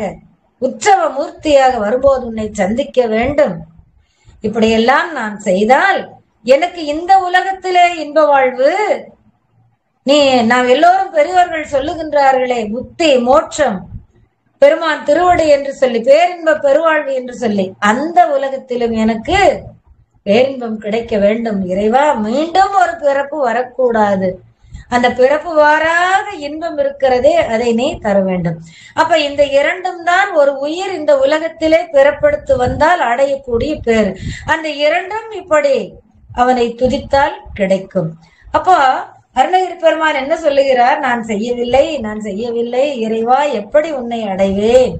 உற்சவ மூர்த்தியாக வரும்போது உன்னை சந்திக்க வேண்டும். இப்படியெல்லாம் நான் செய்தால் எனக்கு இந்த உலகத்திலே இன்ப வாழ்வு. நாம் எல்லோரும் பெரியவர்கள் சொல்லுகின்றார்களே, முக்தி மோட்சம் பெருமான் திருவடி என்று சொல்லி, பேரின்ப பெருவாழ்வு என்று சொல்லி, அந்த உலகத்திலும் எனக்கு பேரின்பம் கிடைக்க வேண்டும். இறைவா, மீண்டும் ஒரு பிறப்பு வரக்கூடாது. அந்த பிறப்பு வாராத இன்பம் இருக்கிறதே, அதை நீ தர வேண்டும். அப்ப இந்த இரண்டும் தான் ஒரு உயிர் இந்த உலகத்திலே பிறப்படுத்து வந்தால் அடையக்கூடிய பேர். அந்த இரண்டும் இப்படி அவனை துதித்தால் கிடைக்கும். அப்போ அருணகிரி பெருமான் என்ன சொல்லுகிறார்? நான் செய்யவில்லை, நான் செய்யவில்லை, இறைவா எப்படி உன்னை அடைவேன்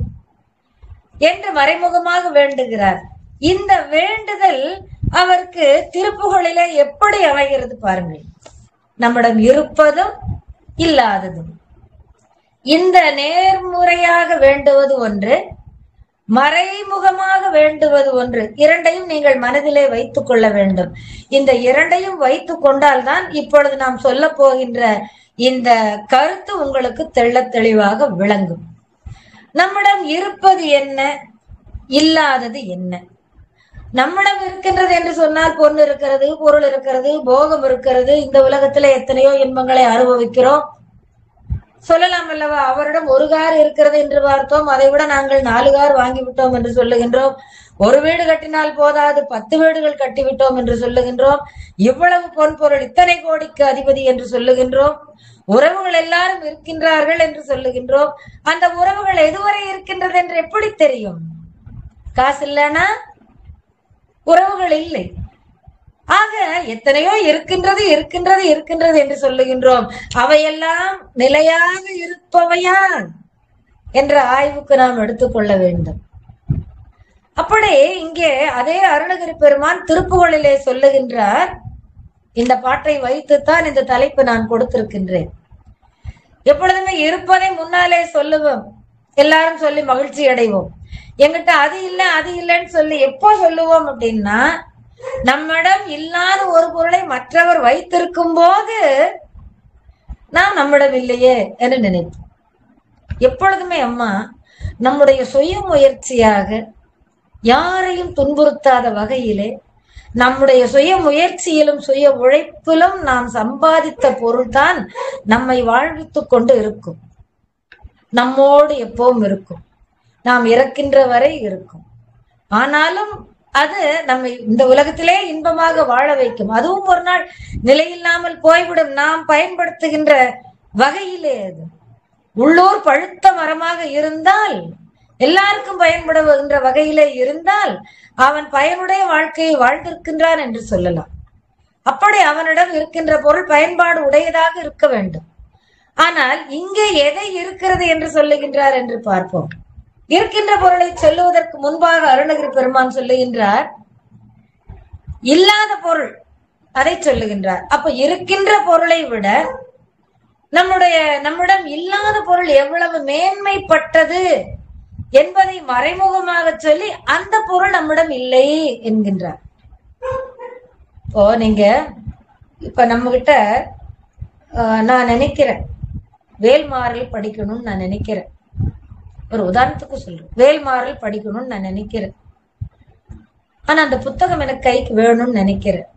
என்று மறைமுகமாக வேண்டுகிறார். இந்த வேண்டுதல் அவருக்கு திருப்புகழிலே எப்படி அமைகிறது பாருங்கள். நம்மிடம் இருப்பதும் இல்லாததும், இந்த நேர்முறையாக வேண்டுவது ஒன்று, மறைமுகமாக வேண்டுவது ஒன்று. இரண்டையும் நீங்கள் மனதிலே வைத்துக் கொள்ள வேண்டும். இந்த இரண்டையும் வைத்துக் கொண்டால்தான் இப்பொழுது நாம் சொல்ல போகின்ற இந்த கருத்து உங்களுக்கு தெள்ளத் தெளிவாக விளங்கும். நம்மிடம் இருப்பது என்ன, இல்லாதது என்ன? நம்மிடம் இருக்கின்றது என்று சொன்னால் பொண்ணு இருக்கிறது, பொருள் இருக்கிறது, போகம் இருக்கிறது. இந்த உலகத்துல எத்தனையோ இன்பங்களை அனுபவிக்கிறோம். சொல்லலாம் அல்லவா? அவரிடம் ஒரு கார் இருக்கிறது என்று பார்த்தோம், அதை விட நாங்கள் 4 கார் வாங்கிவிட்டோம் என்று சொல்லுகின்றோம். ஒரு வீடு கட்டினால் போதாது, 10 வீடுகள் கட்டிவிட்டோம் என்று சொல்லுகின்றோம். இவ்வளவு பொன் பொருள், இத்தனை கோடிக்கு அதிபதி என்று சொல்லுகின்றோம். உறவுகள் எல்லாரும் இருக்கின்றார்கள் என்று சொல்லுகின்றோம். அந்த உறவுகள் எதுவரை இருக்கின்றது என்று எப்படி தெரியும்? காசு இல்லைன்னா உறவுகள் இல்லை. ஆக எத்தனையோ இருக்கின்றது இருக்கின்றது இருக்கின்றது என்று சொல்லுகின்றோம். அவையெல்லாம் நிலையாக இருப்பவையா என்ற ஆய்வுக்கு நாம் எடுத்துக்கொள்ள வேண்டும். அப்படி இங்கே அதே அருணகிரி பெருமான் திருப்புகழிலே சொல்லுகின்றார். இந்த பாட்டை வைத்துத்தான் இந்த தலைப்பு நான் கொடுத்திருக்கின்றேன். எப்பொழுதுமே இருப்பதை முன்னாலே சொல்லுவோம், எல்லாரும் சொல்லி மகிழ்ச்சி அடைவோம். எங்கிட்ட அது இல்லை அது இல்லைன்னு சொல்லி எப்போ சொல்லுவோம் அப்படின்னா, நம்மிடம் இல்லாத ஒரு பொருளை மற்றவர் வைத்திருக்கும் போது நாம் நம்மிடம் இல்லையே என்று நினைப்போம். எப்பொழுதுமே அம்மா நம்முடைய சுய முயற்சியாக யாரையும் துன்புறுத்தாத வகையிலே நம்முடைய சுய முயற்சியிலும் சுய உழைப்பிலும் நாம் சம்பாதித்த பொருள்தான் நம்மை வாழ்வித்துக் கொண்டு இருக்கும், நம்மோடு எப்பவும் இருக்கும், நாம் இறக்கின்ற வரை இருக்கும். ஆனாலும் அது நம்மை இந்த உலகத்திலே இன்பமாக வாழ வைக்கும். அதுவும் ஒரு நாள் நிலையில்லாமல் போய்விடும். நாம் பயன்படுத்துகின்ற வகையிலே அது உள்ளூர் பழுத்த மரமாக இருந்தால், எல்லாருக்கும் பயன்படுகின்ற வகையிலே இருந்தால் அவன் பயனுடைய வாழ்க்கையை வாழ்ந்திருக்கின்றான் என்று சொல்லலாம். அப்படி அவனிடம் இருக்கின்ற பொருள் பயன்பாடு உடையதாக இருக்க வேண்டும். ஆனால் இங்கே எதை இருக்கிறது என்று சொல்லுகின்றார் என்று பார்ப்போம். இருக்கின்ற பொருளை சொல்லுவதற்கு முன்பாக அருணகிரி பெருமான் சொல்லுகின்றார், இல்லாத பொருள் அதை சொல்லுகின்றார். அப்ப இருக்கின்ற பொருளை விட நம்மிடம் இல்லாத பொருள் எவ்வளவு மேன்மைப்பட்டது என்பதை மறைமுகமாக சொல்லி அந்த பொருள் நம்மிடம் இல்லை என்கின்றார். இப்போ நீங்க இப்ப நம்ம கிட்ட நான் நினைக்கிறேன் வேல்மாறல் படிக்கணும்னு நான் நினைக்கிறேன். ஒரு உதாரணத்துக்கு சொல்றேன், வேல்மாறல் படிக்கணும்னு நான் நினைக்கிறேன். ஆனா அந்த புத்தகம் எனக்கு கைக்கு வேணும்னு நினைக்கிறேன்.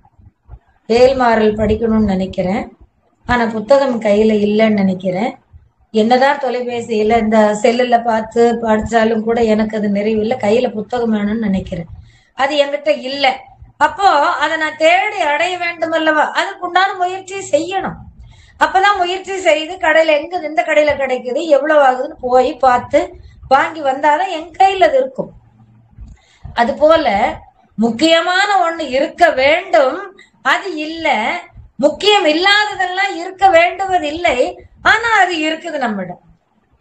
வேல்மாறல் படிக்கணும்னு நினைக்கிறேன், ஆனா புத்தகம் கையில இல்லைன்னு நினைக்கிறேன். என்னதான் தொலைபேசியில இந்த செல்லுல பார்த்து படிச்சாலும் கூட எனக்கு அது நிறைவில்லை, கையில புத்தகம் வேணும்னு நினைக்கிறேன். அது என்கிட்ட இல்லை. அப்போ அதை நான் தேடி அடைய வேண்டும் அல்லவா? அதுக்குண்டான முயற்சி செய்யணும். அப்பதான் முயற்சி செய்து கடையில எந்த கடையில கிடைக்குது, எவ்வளவு ஆகுதுன்னு போய் பார்த்து வாங்கி வந்தாதான் என் கையில் அது இருக்கும். அது போல முக்கியமான ஒண்ணு இருக்க வேண்டும், அது இல்ல. முக்கியம் இல்லாததெல்லாம் இருக்க வேண்டுவது இல்லை, ஆனா அது இருக்குது நம்மிடம்.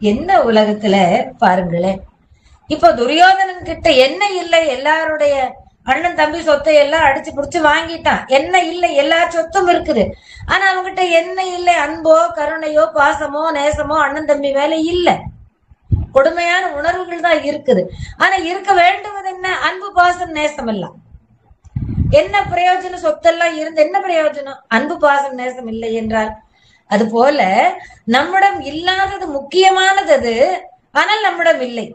என்ன உலகத்துல பாருங்களேன், இப்போ துரியோதனன் கிட்ட என்ன இல்லை, எல்லாருடைய அண்ணன் தம்பி சொத்தை எல்லாம் அடிச்சு புடிச்சு வாங்கிட்டான். என்ன இல்லை, எல்லா சொத்தும் இருக்குது. ஆனா அவங்கிட்ட என்ன இல்லை, அன்போ கருணையோ பாசமோ நேசமோ அண்ணன் தம்பி மேல இல்ல. கொடுமையான உணர்வுகள் தான் இருக்குது. ஆனா இருக்க வேண்டுவது என்ன? அன்பு பாசம் நேசம் எல்லாம். என்ன பிரயோஜனம்? சொத்தெல்லாம் இருந்து என்ன பிரயோஜனம்? அன்பு பாசம் நேசம் இல்லை என்றால் அது போல நம்மிடம் இல்லாதது முக்கியமானது அது, ஆனால் நம்மிடம் இல்லை.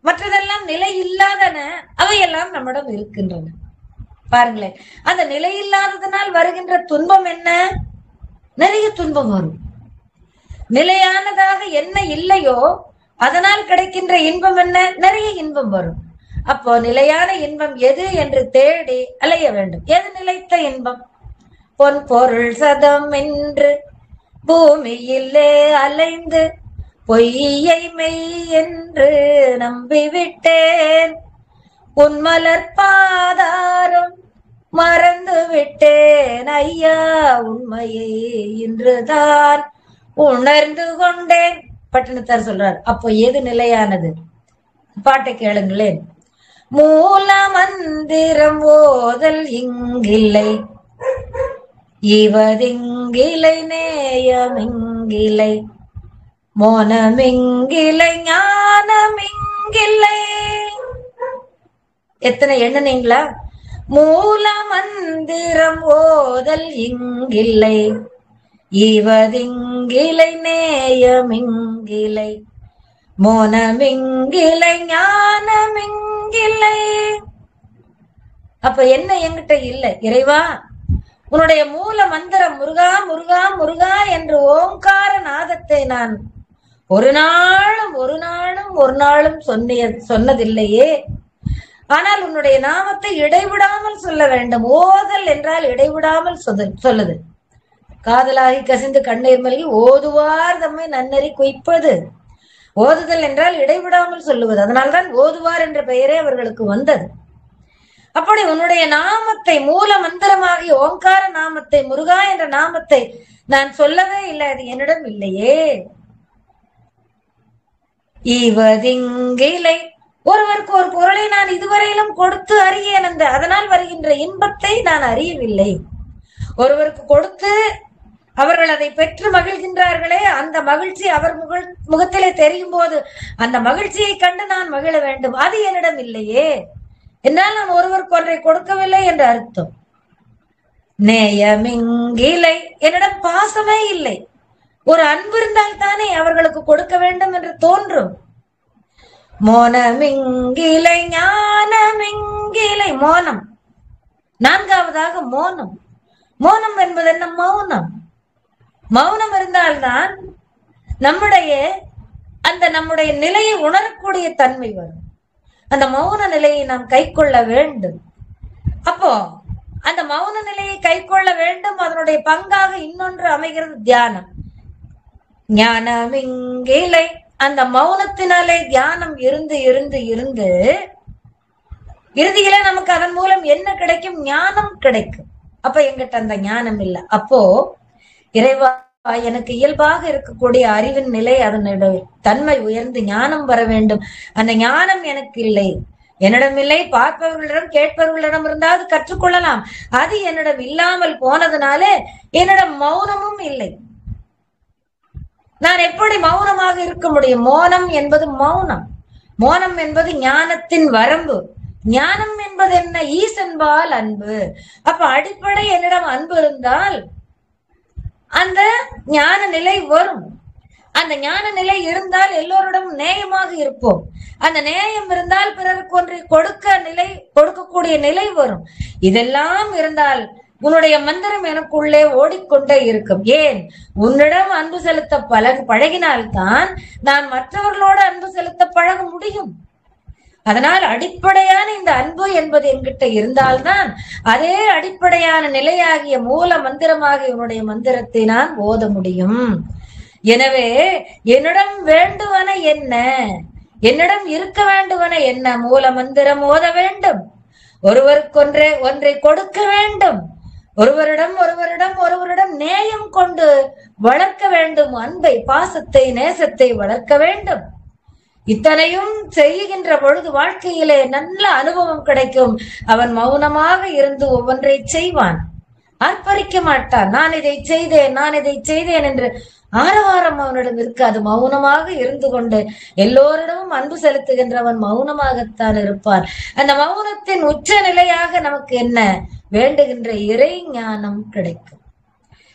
மற்றதெல்லாம் நிலை இல்லாதன, அவையெல்லாம் நம்மிடம் இருக்கின்றன. பாருங்களேன், அந்த நிலை இல்லாததனால் வருகின்ற துன்பம் என்ன? நிறைய துன்பம் வரும். நிலையானதாக என்ன இல்லையோ அதனால் கிடைக்கின்ற இன்பம் என்ன? நிறைய இன்பம் வரும். அப்போ நிலையான இன்பம் எது என்று தேடி அலைய வேண்டும். எது நிலைத்த இன்பம்? பொன் பொருள் சதம் என்று பூமியிலே அலைந்து பொய்யை மெய் என்று நம்பிவிட்டேன், உன்மலர் பாதாரம் மறந்து விட்டேன் ஐயா, உண்மையை இன்றுதான் உணர்ந்து கொண்டேன். பட்டினத்தார் சொல்றார். அப்போ எது நிலையானது? பாட்டை கேளுங்களேன். மூல மந்திரம் ஓதல் இங்கில்லை, இவதிங்கிலை நேயமிங்கிலை, மோனமிங்கிலை ஞானமிங்கில்லை. எத்தனை எண்ணுனீங்களா? மூல மந்திரம் ஓதல் இங்கில்லை, இவதிங்கிலை நேயமிங்கிலை, மோனமிங்கிலை ஞானமிங்கில்லை. அப்ப என்ன என்கிட்ட இல்லை? இறைவா, உன்னுடைய மூல மந்திரம் முருகா முருகா முருகா என்று ஓங்கார நாதத்தை நான் ஒரு நாளும் சொன்னதில்லையே. ஆனால் உன்னுடைய நாமத்தை இடைவிடாமல் சொல்ல வேண்டும். ஓதல் என்றால் இடைவிடாமல் சொல்லுது. காதலாகி கசிந்து கண்ணீர் மல்கி ஓதுவார் தம்மை நன்னறி குய்ப்பது. ஓதுதல் என்றால் இடைவிடாமல் சொல்லுவது. அதனால்தான் ஓதுவார் என்ற பெயரே அவர்களுக்கு வந்தது. அப்படி உன்னுடைய நாமத்தை, மூல மந்திரமாகிய ஓங்கார நாமத்தை, முருகா என்ற நாமத்தை நான் சொல்லவே இல்லை. அது என்னிடம் இல்லையே. இவதிங்கிலை. ஒருவருக்கு ஒரு பொருளை நான் இதுவரையிலும் கொடுத்து அறியேன், அதனால் வருகின்ற இன்பத்தை நான் அறியவில்லை. ஒருவருக்கு கொடுத்து அவர்கள் அதை பெற்று மகிழ்கின்றார்களே, அந்த மகிழ்ச்சி அவர் முகத்திலே தெரியும் போது அந்த மகிழ்ச்சியை கண்டு நான் மகிழ வேண்டும். அது என்னிடம் இல்லையே. என்றால் நான் ஒருவருக்கு ஒன்றை கொடுக்கவில்லை என்று அர்த்தம். நேயமிங்கிலை, என்னிடம் பாசமே இல்லை. ஒரு அன்பு இருந்தால் தானே அவர்களுக்கு கொடுக்க வேண்டும் என்று தோன்றும். மோனமிங்கிலை ஞானமிங்கிலை, மோனம். நான்காவதாக மோனம். மோனம் என்பது என்ன? மௌனம். மௌனம் இருந்தால்தான் நம்முடைய நிலையை உணரக்கூடிய தன்மை வரும். அந்த மௌன நிலையை நாம் கை கொள்ள வேண்டும். அப்போ அந்த மௌன நிலையை கை கொள்ள வேண்டும். அதனுடைய பங்காக இன்னொன்று அமைகிறது தியானம். ஞானமிங்கிலை, அந்த மௌனத்தினாலே தியானம் இருந்து இருந்து இருந்து இறுதியில நமக்கு அதன் மூலம் என்ன கிடைக்கும்? ஞானம் கிடைக்கும். அப்ப எங்கிட்ட அந்த ஞானம் இல்லை. அப்போ இறைவா, எனக்கு இயல்பாக இருக்கக்கூடிய அறிவின் நிலை, அதனுடைய தன்மை உயர்ந்து ஞானம் வர வேண்டும். அந்த ஞானம் எனக்கு இல்லை, என்னிடம் இல்லை. பார்ப்பவர்களிடம் கேட்பவர்களிடம் இருந்தாவது கற்றுக்கொள்ளலாம். அது என்னிடம் இல்லாமல் போனதுனால என்னிடம் மௌனமும் இல்லை. நான் எப்படி மௌனமாக இருக்க முடியும்? மௌனம் என்பது மௌனம். மௌனம் என்பது ஞானத்தின் வரம்பு. ஞானம் என்பது என்ன? ஈசன்பால் அன்பு. அப்ப அடிப்படை என்னிடம் அன்பு இருந்தால் அந்த ஞான நிலை வரும். அந்த ஞான நிலை இருந்தால் எல்லோரிடம் நேயமாக இருப்போம். அந்த நேயம் இருந்தால் பிறருக்கு ஒன்றை கொடுக்கக்கூடிய நிலை வரும். இதெல்லாம் இருந்தால் உன்னுடைய மந்திரம் எனக்குள்ளே ஓடிக்கொண்டே இருக்கும். ஏன்? உன்னிடம் அன்பு செலுத்த பழகினால்தான் நான் மற்றவர்களோடு அன்பு செலுத்த பழக முடியும். அதனால் அடிப்படையான இந்த அன்பு என்பது என்கிட்ட இருந்தால்தான் அதே அடிப்படையான நிலையாகிய மூல மந்திரமாகிய உன்னுடைய மந்திரத்தை நான் ஓத முடியும். எனவே என்னிடம் வேண்டுவன என்ன? என்னிடம் இருக்க வேண்டுவன என்ன? மூல மந்திரம் ஓத வேண்டும். ஒருவருக்கொன்றே ஒன்றை கொடுக்க வேண்டும். ஒருவரிடம் நேயம் கொண்டு வளர்க்க வேண்டும். அன்பை, பாசத்தை, நேசத்தை வளர்க்க வேண்டும். இத்தனையும் செய்கின்ற பொழுது வாழ்க்கையிலே நல்ல அனுபவம் கிடைக்கும். அவன் மௌனமாக இருந்து ஒவ்வொன்றை செய்வான், ஆர்ப்பரிக்க மாட்டான். நான் இதை செய்தேன் என்று ஆரவாரம் அவனிடம் இருக்காது. மௌனமாக இருந்து கொண்டு எல்லோரிடமும் அன்பு செலுத்துகின்றவன் மௌனமாகத்தான் இருப்பான். அந்த மௌனத்தின் உச்ச நிலையாக நமக்கு என்ன வேண்டுகின்ற இறை ஞானம் கிடைக்கும்.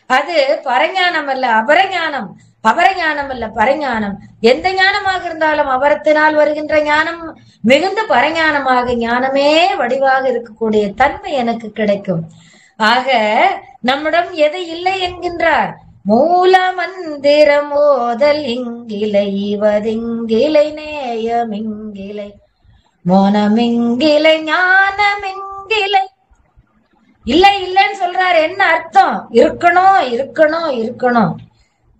அது பரஞானம் அல்ல, அபரஞானம். அபரஞானம் அல்ல, பரஞானம். எந்த ஞானமாக இருந்தாலும் அபரத்தினால் வருகின்ற ஞானம் மிகுந்த பரஞானமாக ஞானமே வடிவாக இருக்கக்கூடிய தன்மை எனக்கு கிடைக்கும். ஆக நம்மிடம் எதை இல்லை என்கின்றார்? மூல மந்திரம் ஓதல் இங்கிலை, இவதிங்கிலை, நேயமிங்கிலை, மோனமிங்கிலை, ஞானமிங்கிலை. இல்லைன்னு சொல்றாரு. என்ன அர்த்தம்? இருக்கணும்.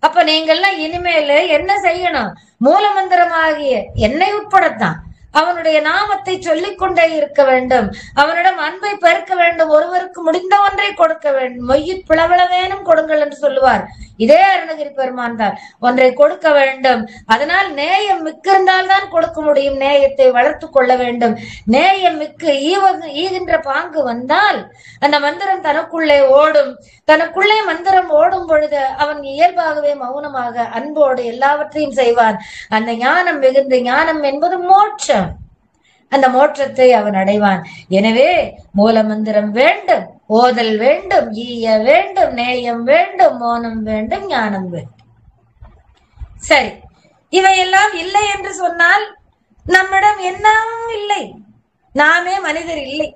அப்ப நீங்கள்லாம் இனிமேல என்ன செய்யணும்? மூல மந்திரமாகிய என்னை உட்படத்தான் அவனுடைய நாமத்தை சொல்லிக் கொண்டே இருக்க வேண்டும். அவனிடம் அன்பை பெருக்க வேண்டும். ஒருவருக்கு முடிந்த ஒன்றை கொடுக்க வேண்டும். மொய்யிற் பிளவளவேனும் கொடுங்கள் என்று சொல்லுவார். இதே அருணகிரி பெருமான் தான். ஒன்றை கொடுக்க வேண்டும். அதனால் நேயம் மிக்க இருந்தால்தான் கொடுக்க முடியும். நேயத்தை வளர்த்து கொள்ள வேண்டும். நேயம் மிக்கு ஈகின்ற பாங்கு வந்தால் அந்த மந்திரம் தனக்குள்ளே ஓடும். தனக்குள்ளே மந்திரம் ஓடும் பொழுது அவன் இயல்பாகவே மௌனமாக அன்போடு எல்லாவற்றையும் செய்வான். அந்த ஞானம் மிகுந்து, ஞானம் என்பது மோட்சம். அந்த மோட்சத்தை அவன் அடைவான். எனவே மூல மந்திரம் வேண்டும், ஓதல் வேண்டும், ஈய வேண்டும், நேயம் வேண்டும், மோனம் வேண்டும், ஞானம் வேண்டும். சரி, இவையெல்லாம் இல்லை என்று சொன்னால் நம்மிடம் என்னவும் இல்லை, நாமே மனிதர் இல்லை.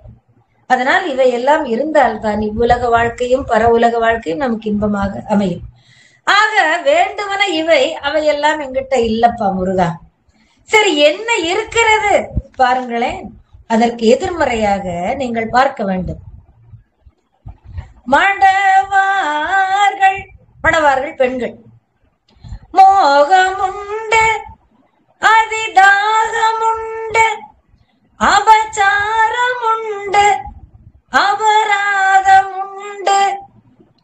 அதனால் இவையெல்லாம் இருந்தால்தான் இவ்வுலக வாழ்க்கையும் பர உலக வாழ்க்கையும் நமக்கு இன்பமாக அமையும். ஆக வேண்டுவன இவை, அவையெல்லாம் எங்கிட்ட இல்லப்பா முருகா. சரி, என்ன இருக்கிறது பாருங்களேன். அதற்கு எதிர்மறையாக நீங்கள் பார்க்க வேண்டும். மடவார்கள் பெண்கள். மோகமுண்டு, அதிதாகமுண்டு, அபச்சாரமுண்டு, அபராதமுண்டு,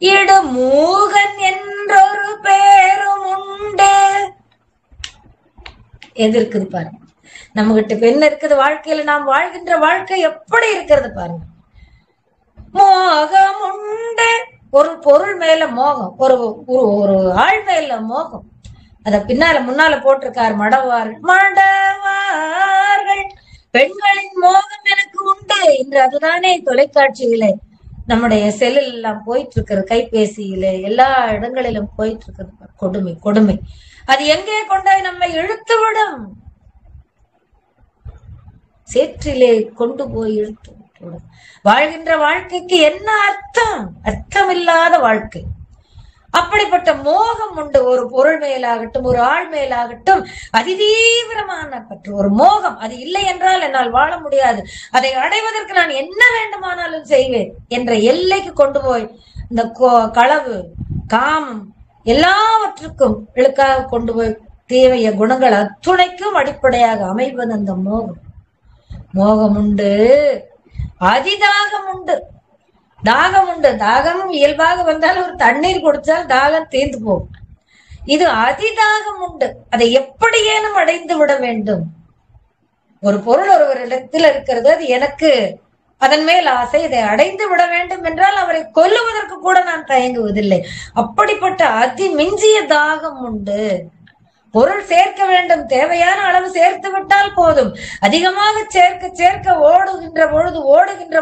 இடுமூகன் என்றொரு பேரும் உண்டு. எது இருக்குது பாருங்க. நம்ம கிட்ட பெண் இருக்குது. வாழ்க்கையில நாம் வாழ்கின்ற வாழ்க்கை எப்படி இருக்கிறது பாருங்க. மோகம் உண்டு, ஒரு பொருள் மேல மோகம், ஒரு ஆள் மேல மோகம். அத முன்னால போட்டிருக்காரு மடவார்கள். மடவார்கள் பெண்களின் மோகம் எனக்கு உண்டு. இன்று அதுதானே தொலைக்காட்சியிலே நம்முடைய செல்லில் எல்லாம் போயிட்டு இருக்கிறது, கைபேசியிலே எல்லா இடங்களிலும் போயிட்டு இருக்கிறது. கொடுமை கொடுமை. அது எங்கே கொண்டாய் நம்மை இழுத்து விடும், சேற்றிலே கொண்டு போய் இழுத்து விடும். வாழ்கின்ற வாழ்க்கைக்கு என்ன அர்த்தம்? அர்த்தமில்லாத வாழ்க்கை. அப்படிப்பட்ட மோகம் உண்டு. ஒரு பொருள் மேலாகட்டும், ஒரு ஆள் மேலாகட்டும் அதிதீவிரமான பற்று, ஒரு மோகம். அது இல்லை என்றால் என்னால் வாழ முடியாது, அதை அடைவதற்கு நான் என்ன வேண்டுமானாலும் செய்வேன் என்ற எல்லைக்கு கொண்டு போய் இந்த களவு, காமம் எல்லாவற்றுக்கும் இழுக்காக கொண்டு போய் தீவைய குணங்கள் அத்துணைக்கும் அடிப்படையாக அமைவது அந்த மோகம். மோகம் உண்டு, அதிதாகம் உண்டு, தாகம் உண்டு. தாகம் இயல்பாக வந்தால் ஒரு தண்ணீர் குடிச்சால் தாகம் தீர்ந்து போகும். இது அதிதாகம் உண்டு. அதை எப்படியேனும் அடைந்து விட வேண்டும். ஒரு பொருள் ஒருவரிடத்தில் இருக்கிறது, அது எனக்கு அதன் மேல் ஆசை, இதை அடைந்து விட வேண்டும் என்றால் அவரை கொல்லுவதற்கு கூட நான் தயங்குவதில்லை. அப்படிப்பட்ட அதி மிஞ்சிய தாகம் உண்டு. பொருள் சேர்க்க வேண்டும், தேவையான அளவு சேர்த்து விட்டால் போதும். அதிகமாக சேர்க்க சேர்க்க ஓடுகின்ற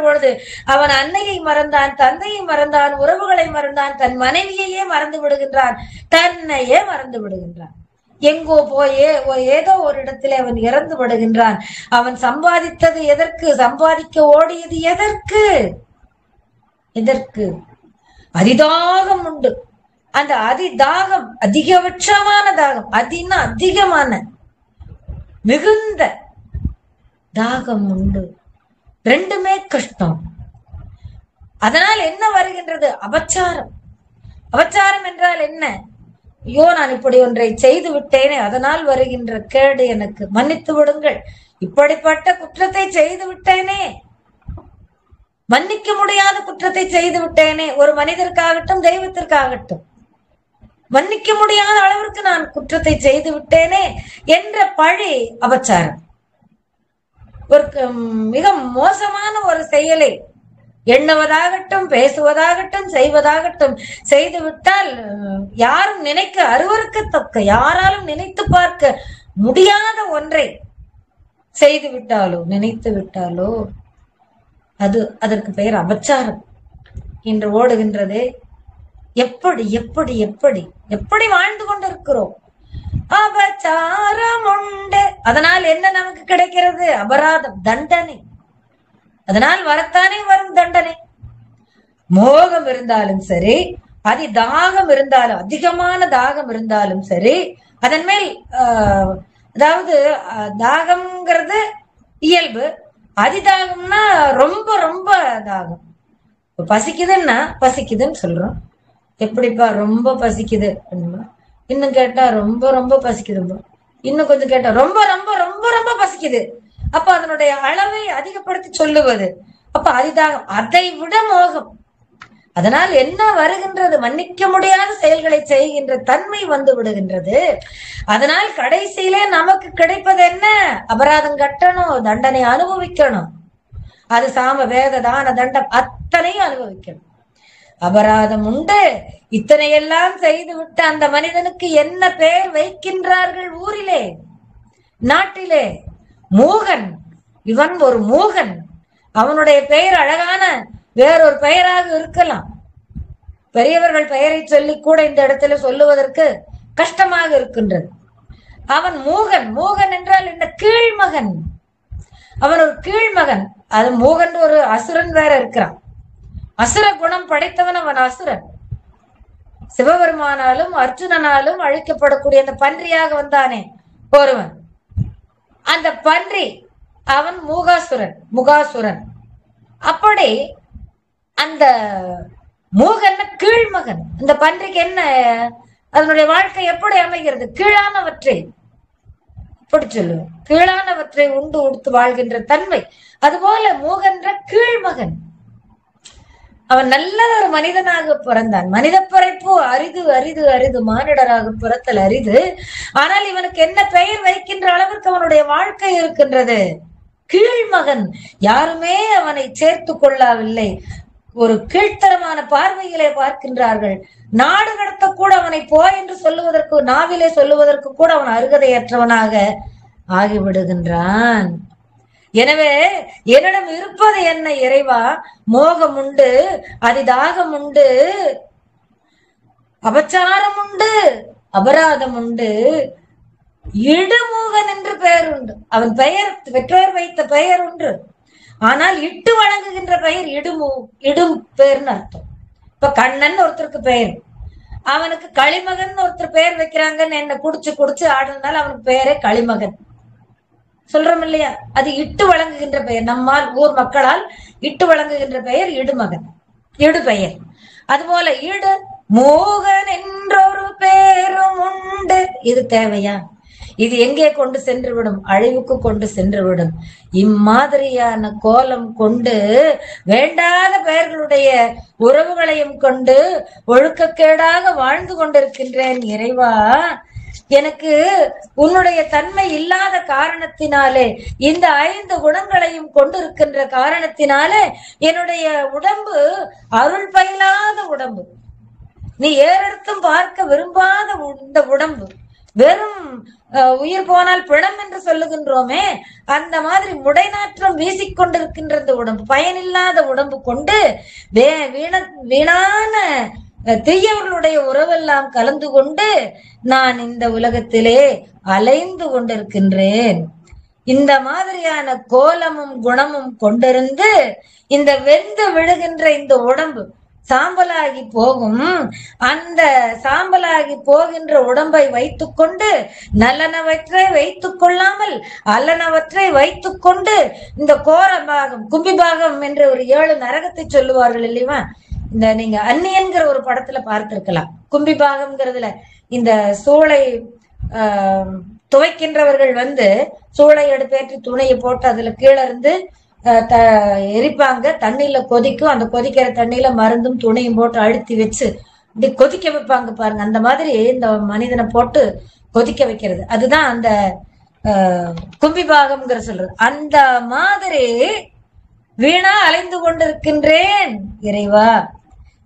பொழுது அவன் அன்னையை மறந்தான், தந்தையை மறந்தான், உறவுகளை மறந்தான், தன் மனைவியையே மறந்து விடுகின்றான், தன்னையே மறந்து விடுகின்றான். எங்கோ போயே ஏதோ ஒரு இடத்திலே அவன் இறந்து விடுகின்றான். அவன் சம்பாதித்தது எதற்கு? சம்பாதிக்க ஓடியது எதற்கு? எதற்கு? அதிதாகம் உண்டு. அந்த அதிதாகம் அதிகபட்சமான தாகம், அதினா அதிகமான மிகுந்த தாகம் உண்டு. ரெண்டுமே கஷ்டம். அதனால் என்ன வருகின்றது? அபச்சாரம். அபச்சாரம் என்றால் என்ன? ஐயோ, நான் இப்படி ஒன்றை செய்து விட்டேனே, அதனால் வருகின்ற கேடு எனக்கு மன்னித்து விடுங்கள், இப்படிப்பட்ட குற்றத்தை செய்து விட்டேனே, மன்னிக்க முடியாத குற்றத்தை செய்து விட்டேனே, ஒரு மனிதருக்காகட்டும் தெய்வத்திற்காகட்டும் மன்னிக்க முடியாத அளவிற்கு நான் குற்றத்தை செய்து விட்டேனே என்ற பழி அபச்சாரம். ஒரு மிக மோசமான ஒரு செயலை எண்ணுவதாகட்டும், பேசுவதாகட்டும், செய்வதாகட்டும் செய்துவிட்டால் யாரும் நினைக்க அருவருக்கத்தக்க, யாராலும் நினைத்து பார்க்க முடியாத ஒன்றை செய்து விட்டாலோ நினைத்து விட்டாலோ அது அதற்கு பெயர் அபச்சாரம். இன்று ஓடுகின்றதே எப்படி எப்படி எப்படி எப்படி வாழ்ந்து கொண்டிருக்கிறோம்? அபச்சாரம் உண்டு. அதனால் என்ன நமக்கு கிடைக்கிறது? அபராதம், தண்டனை. அதனால் வரத்தானே வரும் தண்டனை. மோகம் இருந்தாலும் சரி, அதிதாகம் இருந்தாலும், அதிகமான தாகம் இருந்தாலும் சரி, அதன் மேல் அதாவது தாகம்ங்கிறது இயல்பு, அதிதாகம்னா ரொம்ப ரொம்ப தாகம். பசிக்குதுன்னா பசிக்குதுன்னு சொல்றோம். எப்படிப்பா ரொம்ப பசிக்குது? இன்னும் கேட்டா ரொம்ப ரொம்ப பசிக்குது. இன்னும் கொஞ்சம் கேட்டா ரொம்ப ரொம்ப ரொம்ப ரொம்ப பசிக்குது. அப்ப அதனுடைய அளவை அதிகப்படுத்தி சொல்லுவது. அப்ப அதிதாகம், அதை விட மோகம். அதனால் என்ன வருகின்றது? மன்னிக்க முடியாத செயல்களை செய்கின்ற தன்மை வந்து விடுகின்றது. அதனால் கடைசியிலே நமக்கு கிடைப்பது என்ன? அபராதம் கட்டணும், தண்டனை அனுபவிக்கணும். அது சாம வேத தான தண்டம் அத்தனையும் அனுபவிக்கணும். அபராதம் உண்டு. இத்தனையெல்லாம் செய்து விட்டு அந்த மனிதனுக்கு என்ன பெயர் வைக்கின்றார்கள் ஊரிலே, நாட்டிலே? மூகன். இவன் ஒரு மூகன். அவனுடைய பெயர் அழகான வேறொரு பெயராக இருக்கலாம். பெரியவர்கள் பெயரை சொல்லி கூட இந்த இடத்துல சொல்லுவதற்கு கஷ்டமாக இருக்கின்றது. அவன் மூகன். மூகன் என்றால் என்ன? கீழ்மகன். அவன் ஒரு கீழ்மகன். அது மூகன் ஒரு அசுரன் வேற இருக்கிறான். அசுர குணம் படைத்தவன் அவன், அசுரன். சிவபெருமானாலும் அர்ஜுனனாலும் அழிக்கப்படக்கூடிய அந்த பன்றியாக வந்தானே ஒருவன், அந்த பன்றி அவன் மூகாசுரன், முகாசுரன். அப்படி அந்த மூகன் கீழ்மகன். இந்த பன்றிக்கு என்ன? அதனுடைய வாழ்க்கை எப்படி அமைகிறது? கீழானவற்றை, இப்படி சொல்லுவேன், கீழானவற்றை உண்டு உடுத்து வாழ்கின்ற தன்மை. அதுபோல மூகன்ற கீழ்மகன். அவன் நல்ல ஒரு மனிதனாக பிறந்தான். மனித பிறப்பு அரிது அரிது அரிது, மானிடராக பிறத்தல் அரிது. ஆனால் இவனுக்கு என்ன பெயர் வைக்கின்ற அளவிற்கு அவனுடைய வாழ்க்கை இருக்கின்றது? கீழ்மகன். யாருமே அவனை சேர்த்து கொள்ளவில்லை. ஒரு கீழ்த்தரமான பார்வையிலே பார்க்கின்றார்கள். நாடு கடத்த கூட அவனை போ என்று சொல்லுவதற்கு, நாவிலே சொல்லுவதற்கு கூட அவன் அருகதையற்றவனாக ஆகிவிடுகின்றான். எனவே என்னிடம் இருப்பது என்ன இறைவா? மோகம் உண்டு, அதிதாகம் உண்டு, அபச்சாரம் உண்டு, அபராதம் உண்டு, இடுமூகன் என்று பெயர் உண்டு. அவன் பெயர் பெற்றோர் வைத்த பெயர் ஒன்று, ஆனால் இட்டு வழங்குகின்ற பெயர் இடும் பெயர்னு அர்த்தம். இப்ப கண்ணன் ஒருத்தருக்கு பெயர், அவனுக்கு களிமகன் ஒருத்தர் பெயர் வைக்கிறாங்கன்னு என்ன குடிச்சு குடிச்சு ஆடுறதுனால அவனுக்கு பெயரே களிமகன் சொல்றோம் இல்லையா? அது இட்டு வழங்குகின்ற பெயர். நம்மால் ஊர் மக்களால் இட்டு வழங்குகின்ற பெயர் இடுமகன், இடு பெயர். அதுபோல இடு மோகன் என்றொரு பேரும் உண்டு. இது தேவையா? இது எங்கே கொண்டு சென்று விடும்? அழிவுக்கு கொண்டு சென்று விடும். இம்மாதிரியான கோலம் கொண்டு வேண்டாத பெயர்களுடைய உறவுகளையும் கொண்டு ஒழுக்கக்கேடாக வாழ்ந்து கொண்டிருக்கின்றேன் இறைவா. எனக்கு உன்னுடைய தன்மை இல்லாத காரணத்தினாலே, இந்த 5 குணங்களையும் கொண்டிருக்கின்ற காரணத்தினாலே என்னுடைய உடம்பு அருள் பயிலாத உடம்பு, நீ ஏறெடுத்தும் பார்க்க விரும்பாத இந்த உடம்பு, வெறும் உயிர் போனால் பிணம் என்று சொல்லுகின்றோமே, அந்த மாதிரி முடைநாற்றம் வீசிக்கொண்டிருக்கின்ற இந்த உடம்பு, பயனில்லாத உடம்பு கொண்டு வீணான தீயவர்களுடைய உறவெல்லாம் கலந்து கொண்டு நான் இந்த உலகத்திலே அலைந்து கொண்டிருக்கின்றேன். இந்த மாதிரியான கோலமும் குணமும் கொண்டிருந்து இந்த வெந்து விழுகின்ற இந்த உடம்பு சாம்பலாகி போகும். அந்த சாம்பலாகி போகின்ற உடம்பை வைத்துக்கொண்டு நல்லனவற்றை வைத்துக் கொள்ளாமல் அல்லனவற்றை வைத்துக் கொண்டு இந்த கோர பாகம், கும்பி பாகம் என்று ஒரு 7 நரகத்தை சொல்லுவார்கள் இல்லையா? இந்த நீங்க அந்நியன்கிற ஒரு படத்துல பார்த்திருக்கலாம். கும்பி பாகம்ங்கிறதுல இந்த சூளை துவைக்கின்றவர்கள் வந்து சூளை எடுப்பேற்றி துணையை போட்டு அதுல கீழே இருந்து எரிப்பாங்க. தண்ணியில கொதிக்கும், அந்த கொதிக்கிற தண்ணியில மருந்தும் துணையும் போட்டு அழுத்தி வச்சு இப்படி கொதிக்க வைப்பாங்க பாருங்க. அந்த மாதிரி இந்த மனிதனை போட்டு கொதிக்க வைக்கிறது, அதுதான் அந்த கும்பிபாகம்ங்கிற சொல்றது. அந்த மாதிரி வீணா அலைந்து கொண்டிருக்கின்றேன் இறைவா.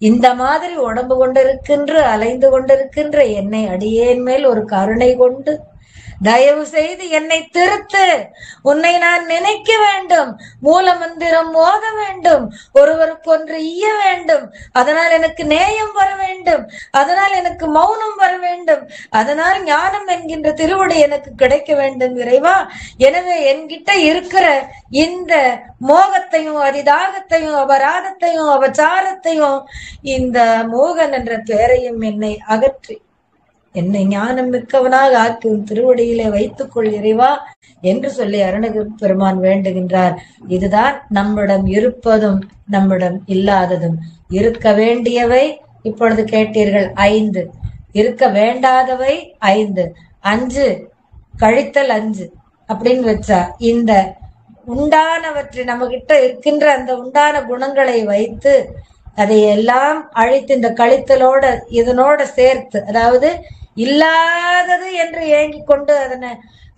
இந்த மாதிரி உடம்பு கொண்டிருக்கின்ற அலைந்து கொண்டிருக்கின்ற என்னை அடியேன் மேல் ஒரு கருணை கொண்டு தயவு செய்து என்னை திருத்து. உன்னை நான் நினைக்க வேண்டும், மூல மந்திரம் ஓத வேண்டும், ஒருவருக்கொன்று ஈய வேண்டும், அதனால் எனக்கு நேயம் வர வேண்டும், அதனால் எனக்கு மௌனம் வர வேண்டும், அதனால் ஞானம் என்கின்ற திருவடி எனக்கு கிடைக்க வேண்டும் இறைவா. எனவே என்கிட்ட இருக்கிற இந்த மோகத்தையும் அதிதாகத்தையும் அபராதத்தையும் அபச்சாரத்தையும் இந்த மோகன் என்ற பெயரையும் என்னை அகற்றி என்னை ஞானம் மிக்கவனாக ஆக்கி திருவடியிலே வைத்துக் கொள் இறைவா என்று சொல்லி அருணகிரி பெருமான் வேண்டுகின்றார். இதுதான் நம்மிடம் இருப்பதும் நம்மிடம் இல்லாததும். இருக்க வேண்டியவை இப்பொழுது கேட்டீர்கள் 5, இருக்க வேண்டாதவை 5, 5 கழித்தல் 5 அப்படின்னு வச்சா இந்த உண்டானவற்றை நம்ம கிட்ட இருக்கின்ற அந்த உண்டான குணங்களை வைத்து அதை எல்லாம் அழித்து இந்த கழித்தலோட இதனோட சேர்த்து, அதாவது இல்லாதது என்று ஏங்கி கொண்டு அதனை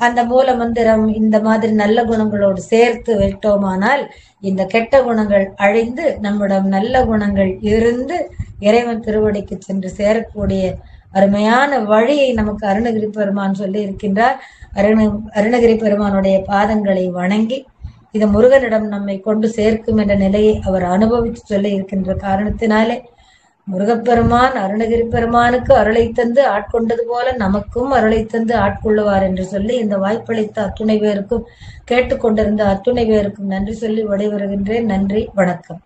அந்த மூல மந்திரம் இந்த மாதிரி நல்ல குணங்களோடு சேர்த்து வைத்தோமானால் இந்த கெட்ட குணங்கள் அழிந்து நம்மிடம் நல்ல குணங்கள் இருந்து இறைவன் திருவடிக்கு சென்று சேரக்கூடிய அருமையான வழியை நமக்கு அருணகிரி பெருமான் சொல்லி இருக்கின்றார். அருணகிரி பெருமானுடைய பாதங்களை வணங்கி இது முருகனிடம் நம்மை கொண்டு சேர்க்கும் என்ற நிலையை அவர் அனுபவித்து சொல்லி இருக்கின்ற காரணத்தினாலே முருகப்பெருமான் அருணகிரி பெருமானுக்கு அருளை தந்து ஆட்கொண்டது போல நமக்கும் அருளை தந்து ஆட்கொள்ளுவார் என்று சொல்லி இந்த வாய்ப்பளித்த அத்துணை பேருக்கும் கேட்டுக்கொண்டிருந்த அத்துணை பேருக்கும் நன்றி சொல்லி விடைபெறுகின்றேன். நன்றி, வணக்கம்.